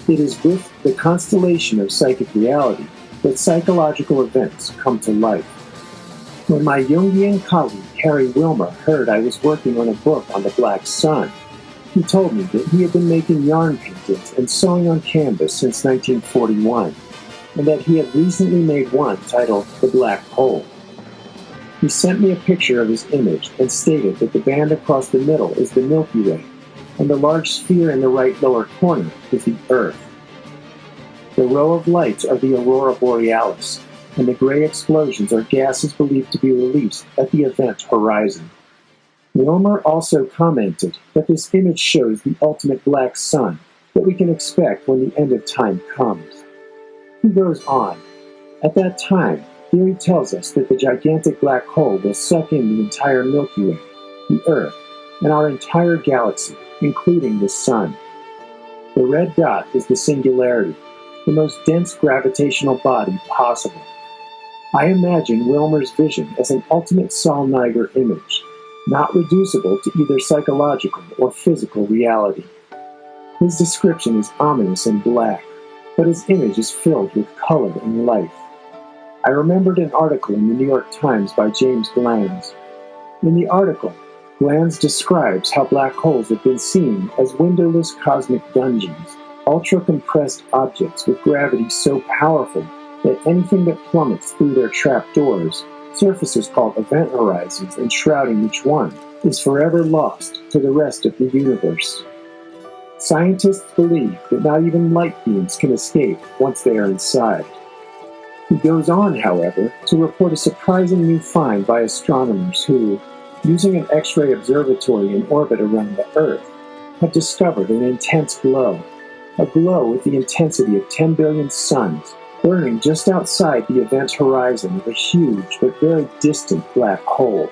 It is with the constellation of psychic reality that psychological events come to life. When my Jungian colleague Harry Wilmer heard I was working on a book on the Black Sun, he told me that he had been making yarn paintings and sewing on canvas since 1941, and that he had recently made one titled The Black Hole. He sent me a picture of his image and stated that the band across the middle is the Milky Way, and the large sphere in the right lower corner is the Earth. The row of lights are the aurora borealis, and the gray explosions are gases believed to be released at the event horizon. Wilmer also commented that this image shows the ultimate black sun that we can expect when the end of time comes. He goes on, at that time, theory tells us that the gigantic black hole will suck in the entire Milky Way, the Earth, and our entire galaxy, including the Sun. The red dot is the singularity, the most dense gravitational body possible. I imagine Wilmer's vision as an ultimate SOL NIGER image, not reducible to either psychological or physical reality. His description is ominous and black, but his image is filled with color and life. I remembered an article in the New York Times by James Glanz. In the article, Glanz describes how black holes have been seen as windowless cosmic dungeons, ultra-compressed objects with gravity so powerful that anything that plummets through their trapdoors, surfaces called event horizons enshrouding each one, is forever lost to the rest of the universe. Scientists believe that not even light beams can escape once they are inside. He goes on, however, to report a surprising new find by astronomers who, using an X-ray observatory in orbit around the Earth, have discovered an intense glow, a glow with the intensity of 10 billion suns, burning just outside the event horizon of a huge but very distant black hole.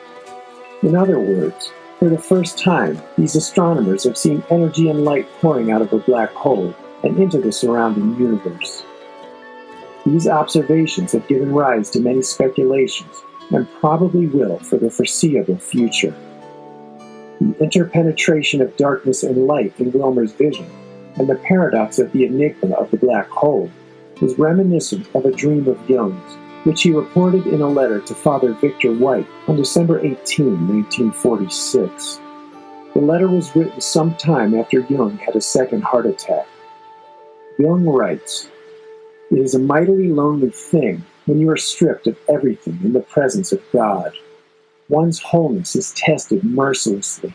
In other words, for the first time, these astronomers have seen energy and light pouring out of a black hole and into the surrounding universe. These observations have given rise to many speculations, and probably will for the foreseeable future. The interpenetration of darkness and light in Wilmer's vision, and the paradox of the enigma of the black hole, is reminiscent of a dream of Jung's, which he reported in a letter to Father Victor White on December 18, 1946. The letter was written some time after Jung had a second heart attack. Jung writes, "It is a mightily lonely thing when you are stripped of everything in the presence of God. One's wholeness is tested mercilessly.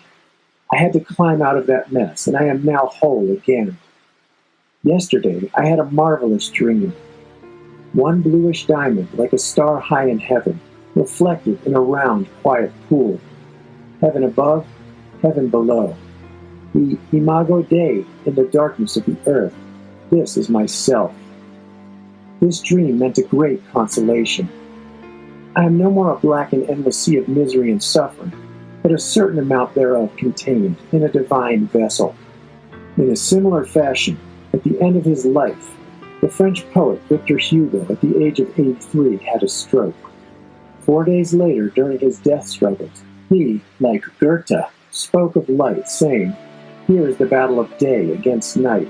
I had to climb out of that mess, and I am now whole again. Yesterday, I had a marvelous dream. One bluish diamond, like a star high in heaven, reflected in a round, quiet pool. Heaven above, heaven below. The imago Dei in the darkness of the earth. This is myself. This dream meant a great consolation. I am no more a black and endless sea of misery and suffering, but a certain amount thereof contained in a divine vessel." In a similar fashion, at the end of his life, the French poet Victor Hugo, at the age of 83, had a stroke. 4 days later, during his death struggles, he, like Goethe, spoke of light, saying, "Here is the battle of day against night."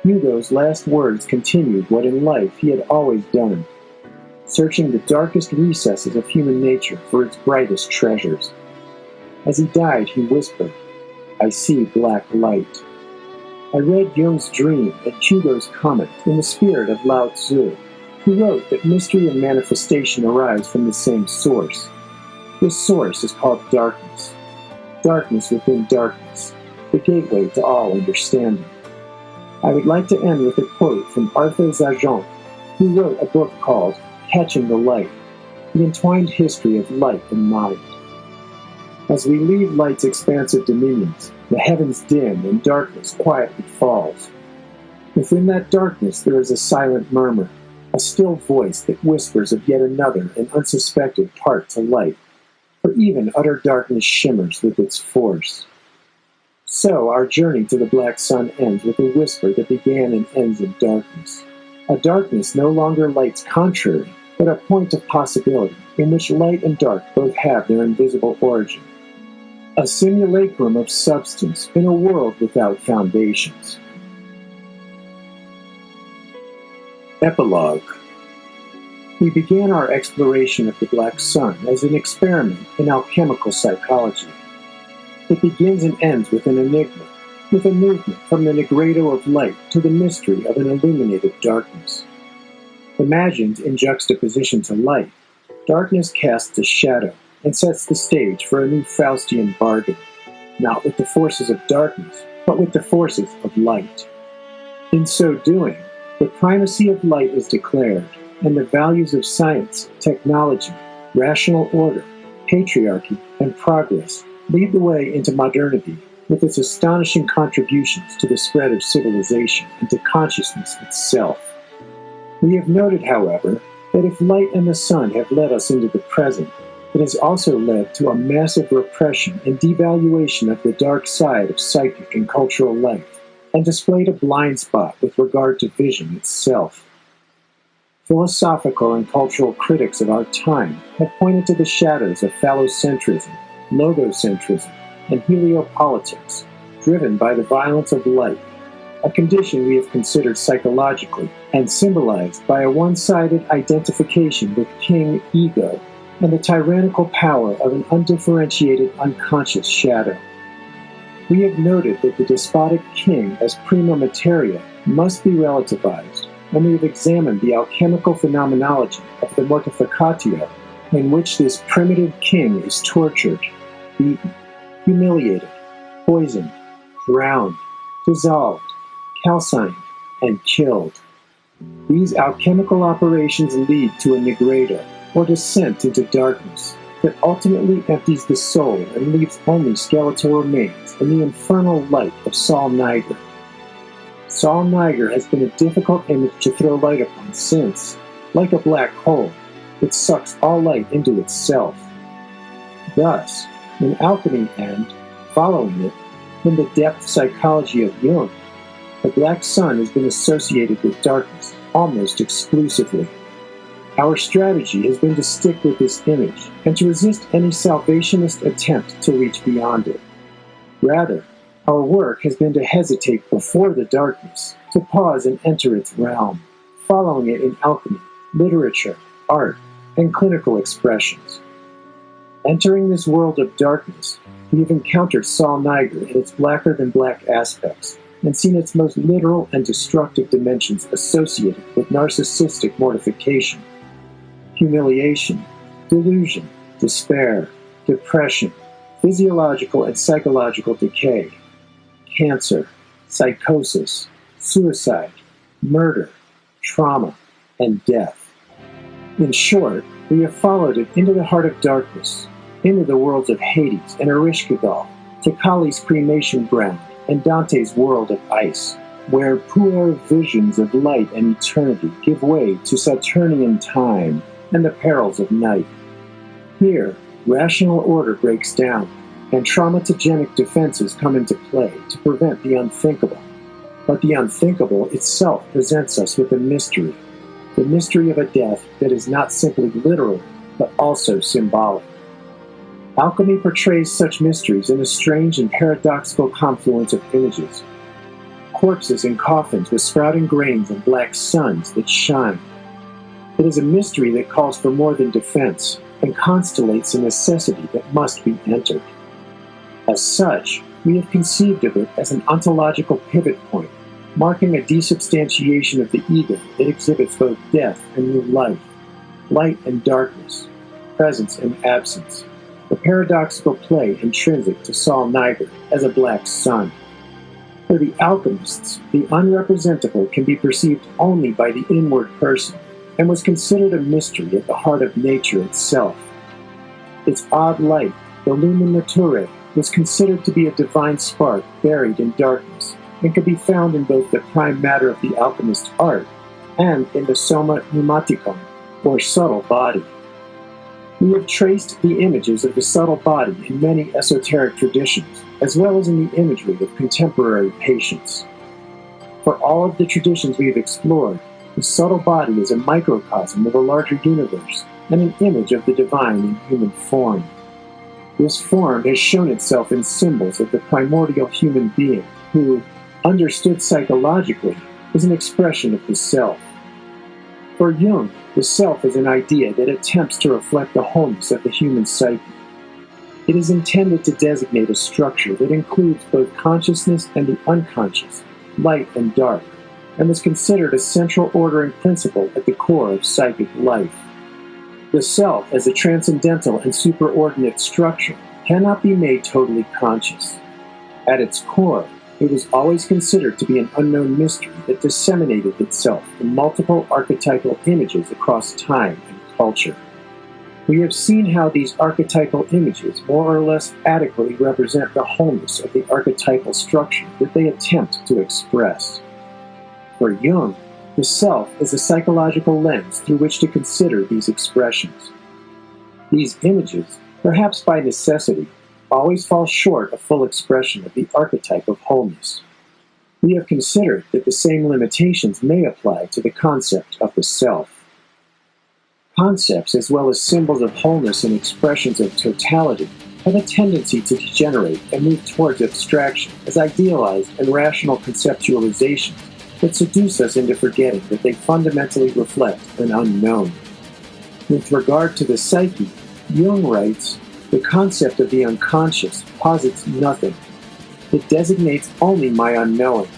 Hugo's last words continued what in life he had always done, searching the darkest recesses of human nature for its brightest treasures. As he died, he whispered, "I see black light." I read Jung's dream and Hugo's comment in the spirit of Lao Tzu, who wrote that mystery and manifestation arise from the same source. This source is called darkness. Darkness within darkness, the gateway to all understanding. I would like to end with a quote from Arthur Zajon, who wrote a book called Catching the Light, the entwined history of light and mind. As we leave light's expansive dominions, the heavens dim and darkness quietly falls. Within that darkness there is a silent murmur, a still voice that whispers of yet another and unsuspected part to light, for even utter darkness shimmers with its force. So our journey to the black sun ends with a whisper that began and ends in darkness. A darkness no longer light's contrary, but a point of possibility in which light and dark both have their invisible origin. A simulacrum of substance in a world without foundations. Epilogue. We began our exploration of the black sun as an experiment in alchemical psychology. It begins and ends with an enigma, with a movement from the negredo of light to the mystery of an illuminated darkness. Imagined in juxtaposition to light, darkness casts a shadow and sets the stage for a new Faustian bargain, not with the forces of darkness, but with the forces of light. In so doing, the primacy of light is declared, and the values of science, technology, rational order, patriarchy, and progress lead the way into modernity with its astonishing contributions to the spread of civilization and to consciousness itself. We have noted, however, that if light and the sun have led us into the present, it has also led to a massive repression and devaluation of the dark side of psychic and cultural life, and displayed a blind spot with regard to vision itself. Philosophical and cultural critics of our time have pointed to the shadows of phallocentrism, logocentrism, and heliopolitics, driven by the violence of light, a condition we have considered psychologically and symbolized by a one-sided identification with king ego and the tyrannical power of an undifferentiated unconscious shadow. We have noted that the despotic king as prima materia must be relativized, and we have examined the alchemical phenomenology of the mortificatio, in which this primitive king is tortured, beaten, humiliated, poisoned, drowned, dissolved, calcined, and killed. These alchemical operations lead to a nigrata, or descent into darkness, that ultimately empties the soul and leaves only skeletal remains in the infernal light of SOL NIGER. SOL NIGER has been a difficult image to throw light upon since, like a black hole, it sucks all light into itself. Thus, in alchemy and, following it, in the depth psychology of Jung, the black sun has been associated with darkness almost exclusively. Our strategy has been to stick with this image and to resist any salvationist attempt to reach beyond it. Rather, our work has been to hesitate before the darkness, to pause and enter its realm, following it in alchemy, literature, art, and clinical expressions. Entering this world of darkness, we have encountered SOL NIGER in its blacker-than-black aspects, and seen its most literal and destructive dimensions associated with narcissistic mortification, humiliation, delusion, despair, depression, physiological and psychological decay, cancer, psychosis, suicide, murder, trauma, and death. In short, we have followed it into the heart of darkness, into the worlds of Hades and Ereshkigal, to Kali's cremation ground, and Dante's world of ice, where puer visions of light and eternity give way to Saturnian time and the perils of night. Here, rational order breaks down, and traumatogenic defenses come into play to prevent the unthinkable. But the unthinkable itself presents us with a mystery, the mystery of a death that is not simply literal, but also symbolic. Alchemy portrays such mysteries in a strange and paradoxical confluence of images. Corpses in coffins with sprouting grains and black suns that shine. It is a mystery that calls for more than defense, and constellates a necessity that must be entered. As such, we have conceived of it as an ontological pivot point, marking a desubstantiation of the ego that exhibits both death and new life, light and darkness, presence and absence, the paradoxical play intrinsic to SOL NIGER as a black sun. For the alchemists, the unrepresentable can be perceived only by the inward person, and was considered a mystery at the heart of nature itself. Its odd light, the lumen naturae, was considered to be a divine spark buried in darkness, and could be found in both the prime matter of the alchemist's art and in the soma pneumaticum, or subtle body. We have traced the images of the subtle body in many esoteric traditions, as well as in the imagery of contemporary patients. For all of the traditions we have explored, the subtle body is a microcosm of a larger universe, and an image of the divine in human form. This form has shown itself in symbols of the primordial human being, who, understood psychologically, is an expression of the self. For Jung, the self is an idea that attempts to reflect the wholeness of the human psyche. It is intended to designate a structure that includes both consciousness and the unconscious, light and dark, and was considered a central ordering principle at the core of psychic life. The self, as a transcendental and superordinate structure, cannot be made totally conscious. At its core, it was always considered to be an unknown mystery that disseminated itself in multiple archetypal images across time and culture. We have seen how these archetypal images more or less adequately represent the wholeness of the archetypal structure that they attempt to express. For Jung, the self is a psychological lens through which to consider these expressions. These images, perhaps by necessity, always fall short of full expression of the archetype of wholeness. We have considered that the same limitations may apply to the concept of the self. Concepts, as well as symbols of wholeness and expressions of totality, have a tendency to degenerate and move towards abstraction as idealized and rational conceptualizations that seduce us into forgetting that they fundamentally reflect an unknown. With regard to the psyche, Jung writes, "The concept of the unconscious posits nothing. It designates only my unknowing."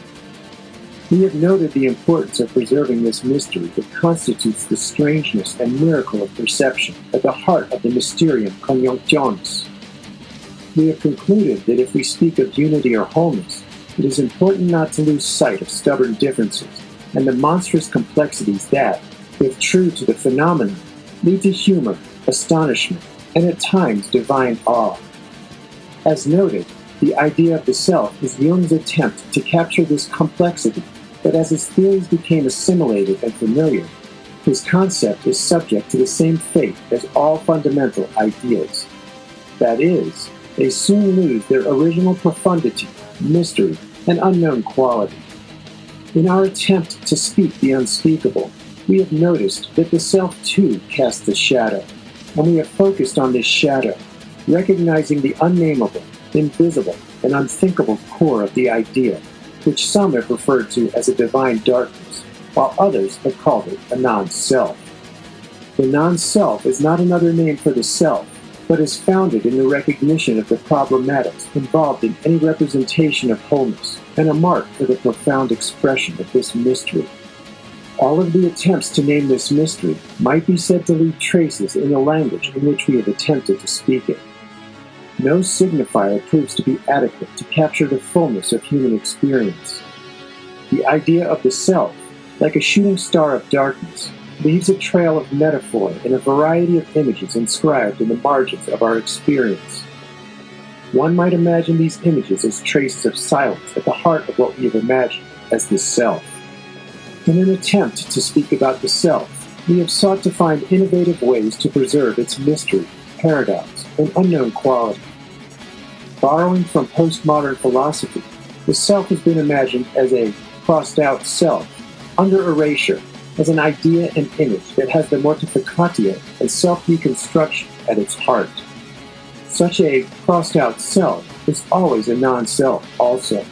We have noted the importance of preserving this mystery that constitutes the strangeness and miracle of perception at the heart of the Mysterium Conjunctionis. We have concluded that if we speak of unity or wholeness, it is important not to lose sight of stubborn differences and the monstrous complexities that, if true to the phenomenon, lead to humor, astonishment, and at times divine awe. As noted, the idea of the self is Jung's attempt to capture this complexity, but as his theories became assimilated and familiar, his concept is subject to the same fate as all fundamental ideas. That is, they soon lose their original profundity, mystery, and unknown quality. In our attempt to speak the unspeakable, we have noticed that the self too casts a shadow, and we have focused on this shadow, recognizing the unnameable, invisible, and unthinkable core of the idea, which some have referred to as a divine darkness, while others have called it a non-self. The non-self is not another name for the self, but is founded in the recognition of the problematics involved in any representation of wholeness, and a mark for the profound expression of this mystery. All of the attempts to name this mystery might be said to leave traces in the language in which we have attempted to speak it. No signifier proves to be adequate to capture the fullness of human experience. The idea of the self, like a shooting star of darkness, leaves a trail of metaphor in a variety of images inscribed in the margins of our experience. One might imagine these images as traces of silence at the heart of what we have imagined as the self. In an attempt to speak about the self, we have sought to find innovative ways to preserve its mystery, paradox, and unknown quality. Borrowing from postmodern philosophy, the self has been imagined as a crossed-out self, under erasure, as an idea and image that has the mortificatio and self-reconstruction at its heart. Such a crossed-out self is always a non-self also.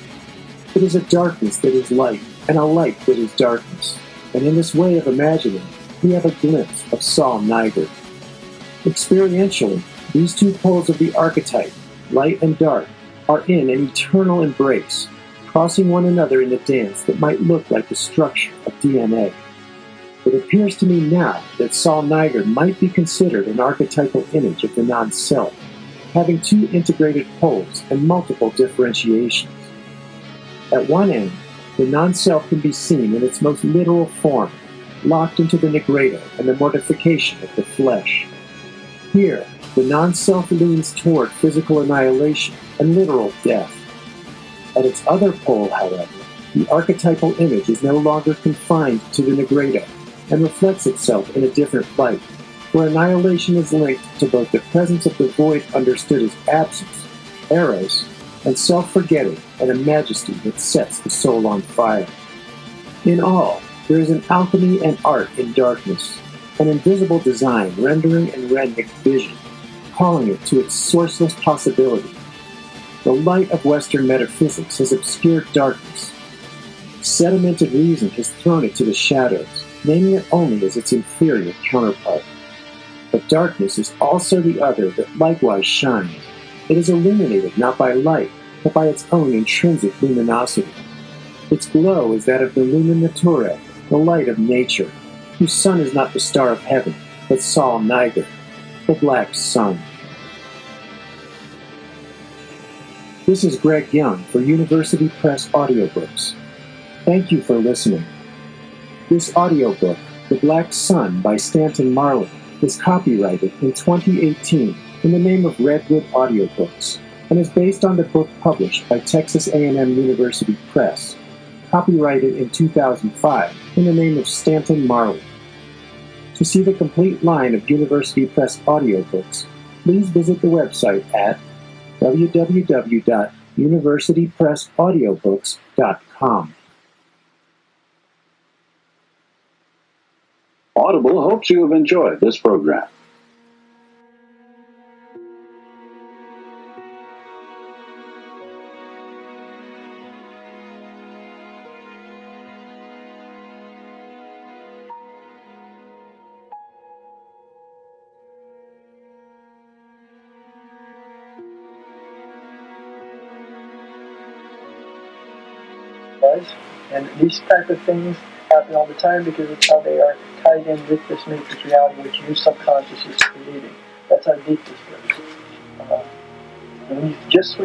It is a darkness that is light, and a light that is darkness. And in this way of imagining, we have a glimpse of SOL NIGER. Experientially, these two poles of the archetype, light and dark, are in an eternal embrace, crossing one another in a dance that might look like the structure of DNA. It appears to me now that SOL NIGER might be considered an archetypal image of the non-self, having two integrated poles and multiple differentiations. At one end, the non-self can be seen in its most literal form, locked into the negredo and the mortification of the flesh. Here, the non-self leans toward physical annihilation and literal death. At its other pole, however, the archetypal image is no longer confined to the negredo and reflects itself in a different light, where annihilation is linked to both the presence of the void understood as absence, eros, and self-forgetting and a majesty that sets the soul on fire. In all, there is an alchemy and art in darkness, an invisible design rendering and rending vision, calling it to its sourceless possibility. The light of Western metaphysics has obscured darkness. Sedimented reason has thrown it to the shadows, naming it only as its inferior counterpart. But darkness is also the other that likewise shines. It is illuminated not by light, but by its own intrinsic luminosity. Its glow is that of the lumen naturae, the light of nature, whose sun is not the star of heaven, but SOL NIGER, the black sun. This is Greg Young for University Press Audiobooks. Thank you for listening. This audiobook, The Black Sun by Stanton Marlin, is copyrighted in 2018 in the name of Redwood Audiobooks and is based on the book published by Texas A&M University Press, copyrighted in 2005 in the name of Stanton Marlin. To see the complete line of University Press audiobooks, please visit the website at www.universitypressaudiobooks.com. Audible hopes you have enjoyed this program. And these type of things happen all the time because it's how they are tied in with this matrix reality which your subconscious is creating. That's how deep this goes. When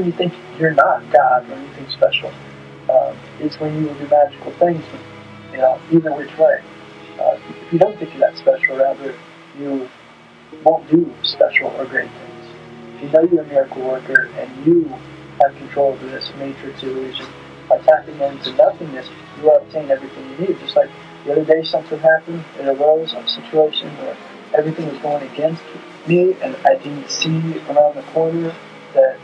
you think you're not God or anything special, is when you will do magical things, either which way. If you don't think you're that special, rather, you won't do special or great things. If you know you're a miracle worker and you have control over this matrix illusion, by tapping into nothingness, you will obtain everything you need. Just like the other day something happened, it arose, a situation where everything was going against me, and I didn't see around the corner that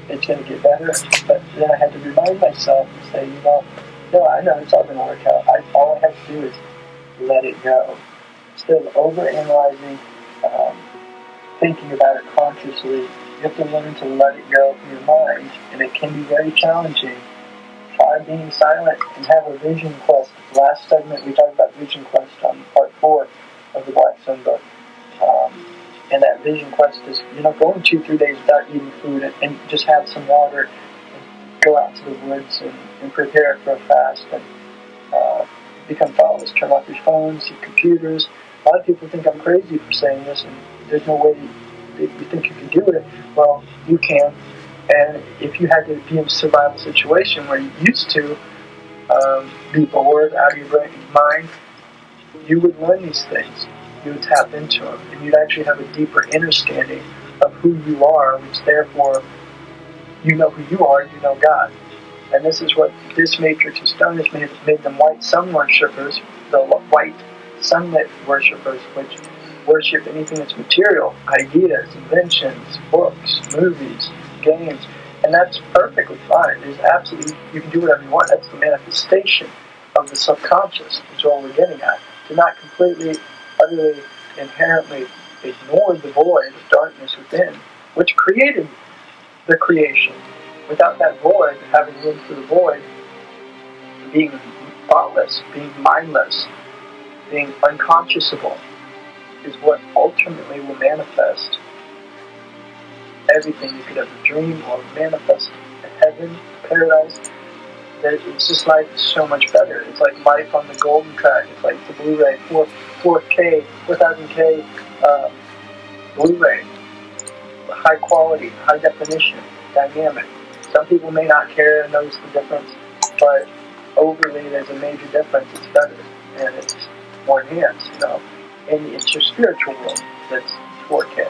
it's going to get better. But then I had to remind myself and say, no, I know it's all going to work out. All I have to do is let it go. Instead of overanalyzing, thinking about it consciously, you have to learn to let it go from your mind, and it can be very challenging. Try being silent and have a vision quest. Last segment we talked about vision quest on part 4 of the Black Sun book. And that vision quest is, going 2-3 days without eating food and just have some water and go out to the woods and prepare for a fast and become thoughtless, turn off your phones, your computers. A lot of people think I'm crazy for saying this, and there's no way you think you can do it. Well, you can. And if you had to be in a survival situation where you used to be bored out of your mind, you would learn these things. You would tap into them, and you'd actually have a deeper understanding of who you are, which therefore, you know who you are, you know God. And this is what this matrix has done, is made them white sun worshippers, the white sunlit worshippers, which worship anything that's material, ideas, inventions, books, movies, games, and that's perfectly fine. There's absolutely, you can do whatever you want. That's the manifestation of the subconscious, is what we're getting at. To not completely, utterly, inherently ignore the void of darkness within, which created the creation. Without that void, having room for the void, being thoughtless, being mindless, being unconscionable, is what ultimately will manifest everything you could ever dream or manifest in heaven, paradise. That it's just life is so much better. It's like life on the golden track. It's like the Blu-ray 4K, 4000K Blu-ray, high quality, high definition, dynamic. Some people may not care and notice the difference, but overly there's a major difference. It's better and it's more enhanced, And it's your spiritual world that's 4K,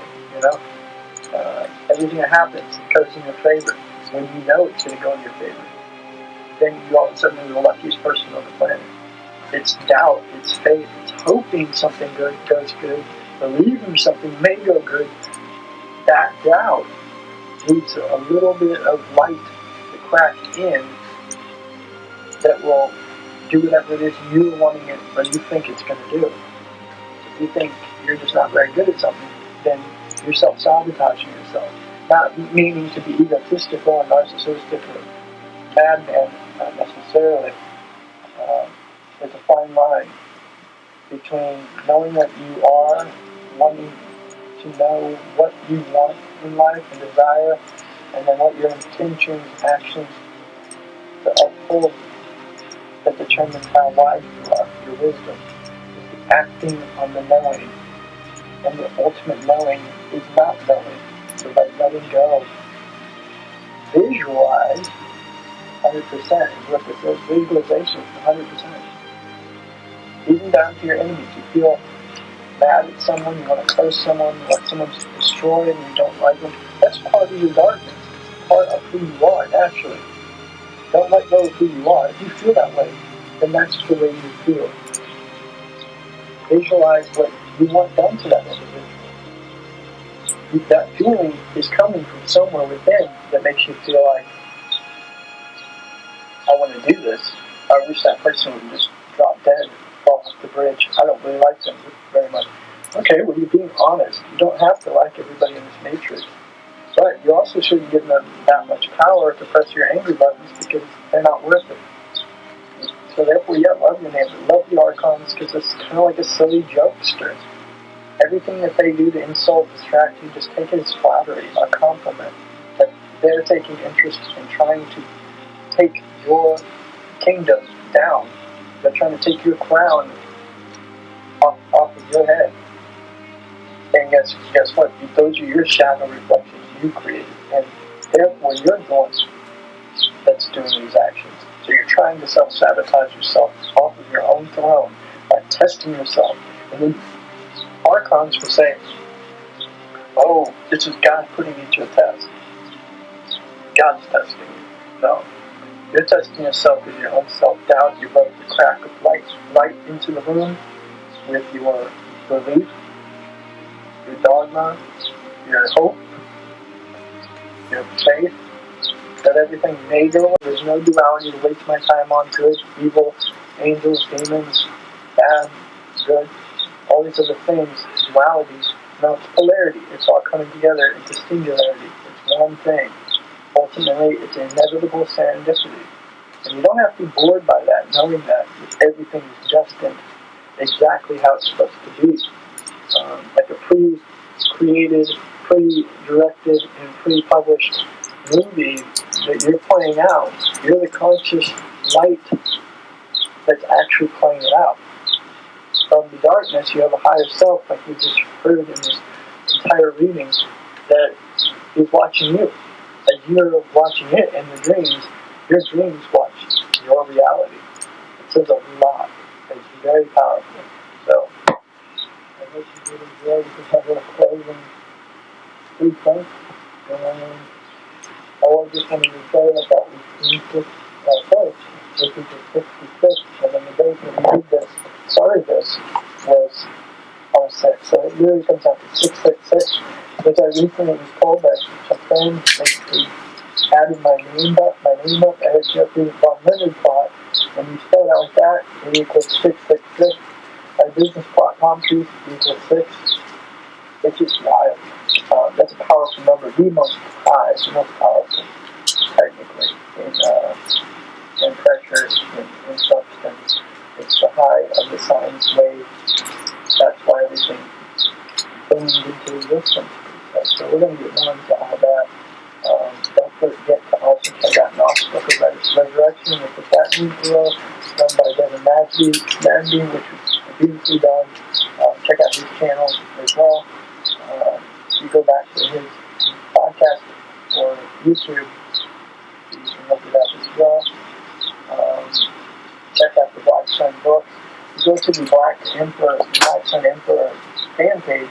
Everything that happens goes in your favor when you know it's going to go in your favor. Then you all of a sudden are the luckiest person on the planet. It's doubt, it's faith, it's hoping something good goes good, believing something may go good. That doubt leads to a little bit of light to crack in that will do whatever it is you're wanting it, or you think it's going to do. If you think you're just not very good at something, then you're self-sabotaging yourself. Not meaning to be egotistical or narcissistic or madman, not necessarily. There's a fine line between knowing that you are, wanting to know what you want in life and desire, and then what your intentions, actions to uphold that determines how wise you are, your wisdom. Is acting on the knowing. And the ultimate knowing is not knowing. So by letting go, visualize 100% is what this is. Visualization is 100%. Even down to your enemies. You feel mad at someone, you want to curse someone, you want someone to destroy and you don't like them. That's part of your darkness. It's part of who you are naturally. Don't let go of who you are. If you feel that way, then that's the way you feel. Visualize what you want done to that individual. That feeling is coming from somewhere within that makes you feel like, I want to do this. I wish that person would just drop dead, fall off the bridge. I don't really like them very much. Okay, well, you're being honest. You don't have to like everybody in this matrix. But you also shouldn't give them that much power to press your angry buttons because they're not worth it. So therefore, yeah, love your neighbor. Love the Archons because it's kind of like a silly jokester. Everything that they do to insult, distract you, just take it as flattery, a compliment. That they're taking interest in trying to take your kingdom down. They're trying to take your crown off of your head. And guess what? Those are your shadow reflections you created. And therefore, you're the one that's doing these actions. So you're trying to self-sabotage yourself off of your own throne by testing yourself. And then Archons will say, oh, this is God putting you to a test. God's testing you. No. You're testing yourself with your own self-doubt. You let the crack of light into the room with your belief, your dogma, your hope, your faith that everything may go. There's no duality to waste my time on. Good, evil, angels, demons, bad, good, all these other things, dualities. No, it's polarity. It's all coming together into singularity. It's one thing. Ultimately, it's inevitable serendipity. And you don't have to be bored by that, knowing that everything is destined exactly how it's supposed to be. Like a pre-created, pre-directed, and pre-published movie that you're playing out. You're the conscious light that's actually playing it out. From the darkness, you have a higher self, like we just heard in this entire reading, that is watching you. As you're watching it in the dreams, your dreams watch your reality. It says a lot. It's very powerful. So, I hope you did enjoy. We just have a little closing sequence. I just wanted to say that that was first, which is the 66, and then the date that we did this, started this, was 06. So it really comes out to 666, which I recently was told that some friends, they added my name up, as Jeffrey von Linden Plott. When you start out like that, it equals 666. My business plot Priesthood equals 6. It's just wild. That's a powerful number. The most high, the most powerful, technically, in pressure, in substance. It's the high of the science wave. That's why everything boomed into existence. So we're going to get more into all that. Don't forget to also check out Gnostic Book of Resurrection with the Saturn Hero, done by Devin Mandy, which was beautifully done. Check out his channel as well. You go back to his podcast or YouTube, you can look it up as well. Check out the Black Sun books. You go to the Black Sun Emperor fan page.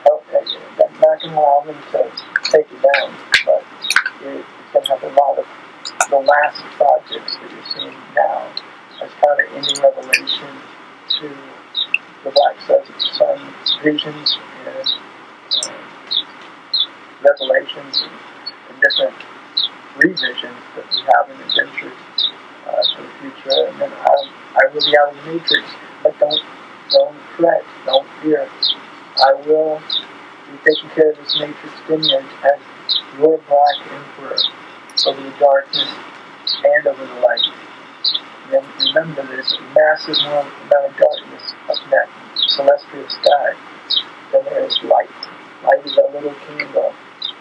I'm not going to allow them to take it down, but it's going to have a lot of the last projects that you're seeing now as kind of ending revelation to the Black Sun visions and revelations and different revisions that we have in adventures for the future. And then I will be out of the Matrix, but don't fret, don't fear. I will be taking care of this Matrix lineage as your Black Emperor over the darkness and over the light. And then remember, there's a massive amount of darkness up in that celestial sky. Then there is light. Light is a little candle.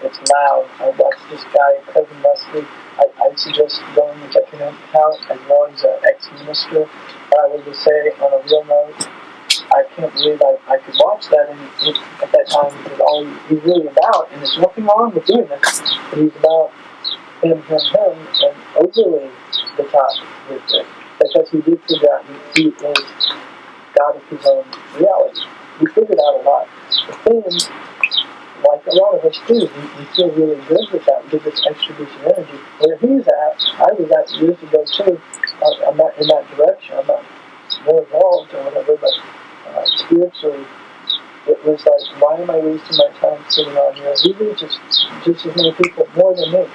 It's loud. I watched this guy, Cousin Leslie. I suggest going and checking him out, as well as an ex-minister. But I will just say, on a real note, I can't believe I could watch that at that time, because all he's really about, and there's nothing wrong with doing this, but he's about him, and overly the top with it. Because he did figure out he is God of his own reality. He figured out a lot. The things, like a lot of us do, we feel really good with that. We get this extra boost of energy. Where he's at, I was at years ago too. I'm not in that direction. I'm not more evolved or whatever, but spiritually, it was like, why am I wasting my time sitting on here? He reaches just as many people, more than me,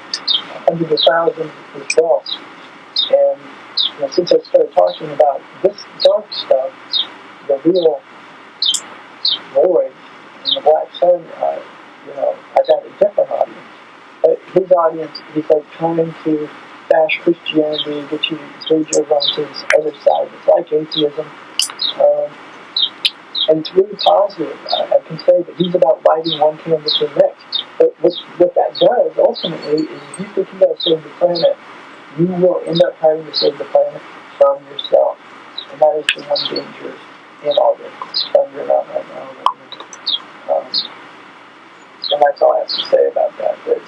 hundreds of thousands as well. And since I started talking about this dark stuff, the real void and the black sun, I got a different audience. But his audience, he's like trying to bash Christianity, get you to engage over onto this other side. It's like atheism. And it's really positive. I can say that he's about lighting one candle to the next. But what that does, ultimately, is if you think you got to save the planet, you will end up having to save the planet from yourself. And that is the one danger in all this. Thunder out right now. And that's all I have to say about that. That,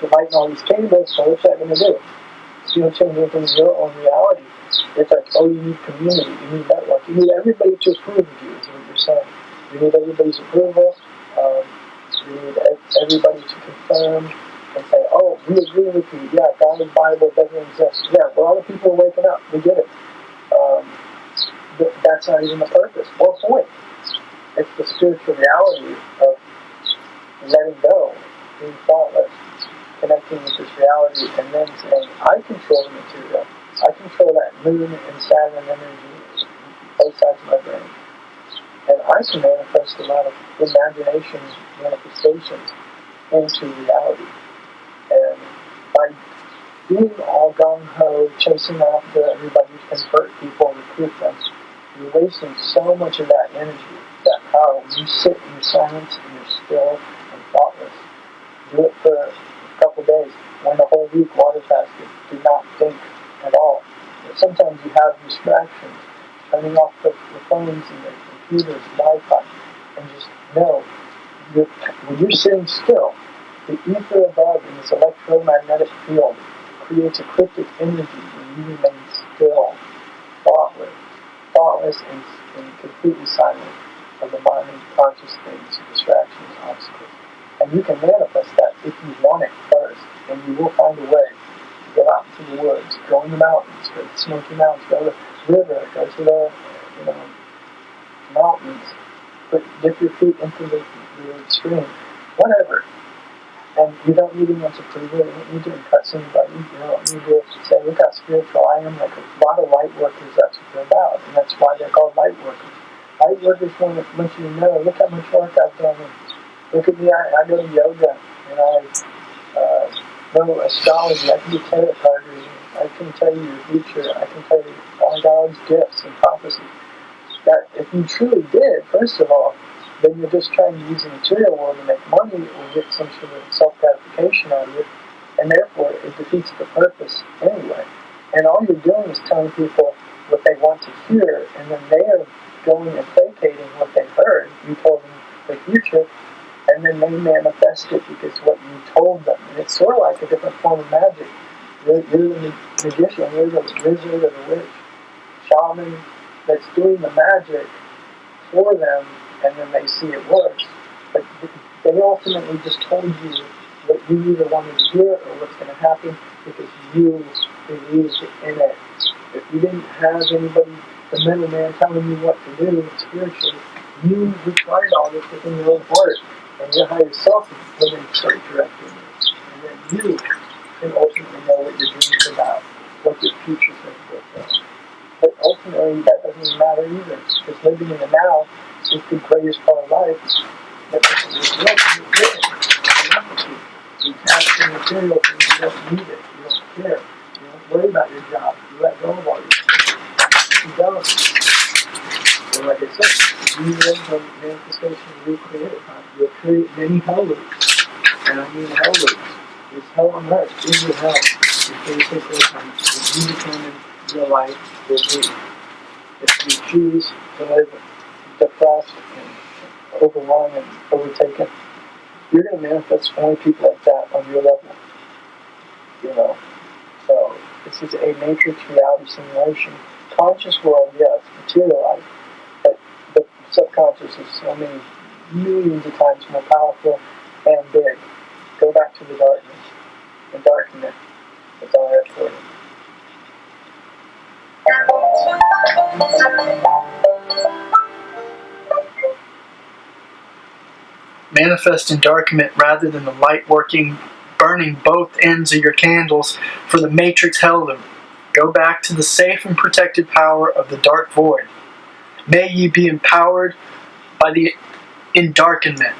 you're lighting all these candles, so what's that going to do? unchanging within your own reality. It's like, oh, you need community, you need network, you need everybody to approve of you, is what you're saying. You need everybody's approval. You need everybody to confirm and say, oh, we agree with you. Yeah, God and Bible doesn't exist. Yeah, well, all the people are waking up. We get it. That's not even the purpose or point. It's the spiritual reality of letting go, being thoughtless, connecting with this reality, and then saying, I control the material. I control that moon and Saturn energy, both sides of my brain. And I can manifest a lot of imagination manifestations into reality. And by being all gung-ho, chasing after everybody to convert people and recruit them, you're wasting so much of that energy, that power. When you sit in your silence and you're still and thoughtless, do it for a couple days. When the whole week water fasted, do not think at all. But sometimes you have distractions, turning off the phones and the computers, Wi-Fi, and just know, when you're sitting still, the ether above in this electromagnetic field creates a cryptic energy when you remain still, thoughtless and completely silent of the mind, conscious things, distractions, obstacles. And you can manifest that if you want it first, and you will find a way to go out into the woods, go in the mountains, go to the Smoky Mountains, go to the river, go to the mountains, dip your feet into the stream, whatever. And you don't need anyone's approval, you don't need to impress anybody, you don't need to say, look how spiritual I am. Like a lot of light workers, that's what they're about, and that's why they're called light workers. Light workers want you to know, look how much work I've done. Look at me, I go to yoga, and I know astrology, I can do tarot card reading, I can tell you your future, I can tell you all God's gifts and prophecy. That if you truly did, first of all, then you're just trying to use the material world to make money or get some sort of self-gratification out of it, and therefore it defeats the purpose anyway. And all you're doing is telling people what they want to hear, and then they are going and placating what they heard. You told them the future, and then they manifest it because what you told them. And it's sort of like a different form of magic. You're the magician, you're the wizard or the witch, shaman that's doing the magic for them, and then they see it works. But they ultimately just told you what you either wanted to hear or what's going to happen because you believed in it. If you didn't have anybody, the middleman, telling you what to do spiritually, you required all this within your own heart, and your higher self will then start directing you. And then you can ultimately know what your dreams are about, what your future's going to be. But ultimately, that doesn't even matter either, because living in the now is the greatest part of life. That you have the material things, you don't need it, you don't care, you don't worry about your job, you let go of all your stuff. You don't. And like I said, you live from manifestation recreated. You'll create many hell loops. And I mean hell loops. There's hell on earth. Is your hell? Before you take those times, if you determine your life will be. If you choose to live depressed and overwhelmed and overtaken, you're going to manifest only people like that on your level. So this is a matrix reality simulation. Conscious world, yes, materialized, but the subconscious is so many millions of times more powerful and big. Go back to the darkness. The darkness. That's all I have for you. Manifest endarkenment rather than the light working, burning both ends of your candles for the matrix hell loop. Go back to the safe and protected power of the dark void. May ye be empowered by the endarkenment.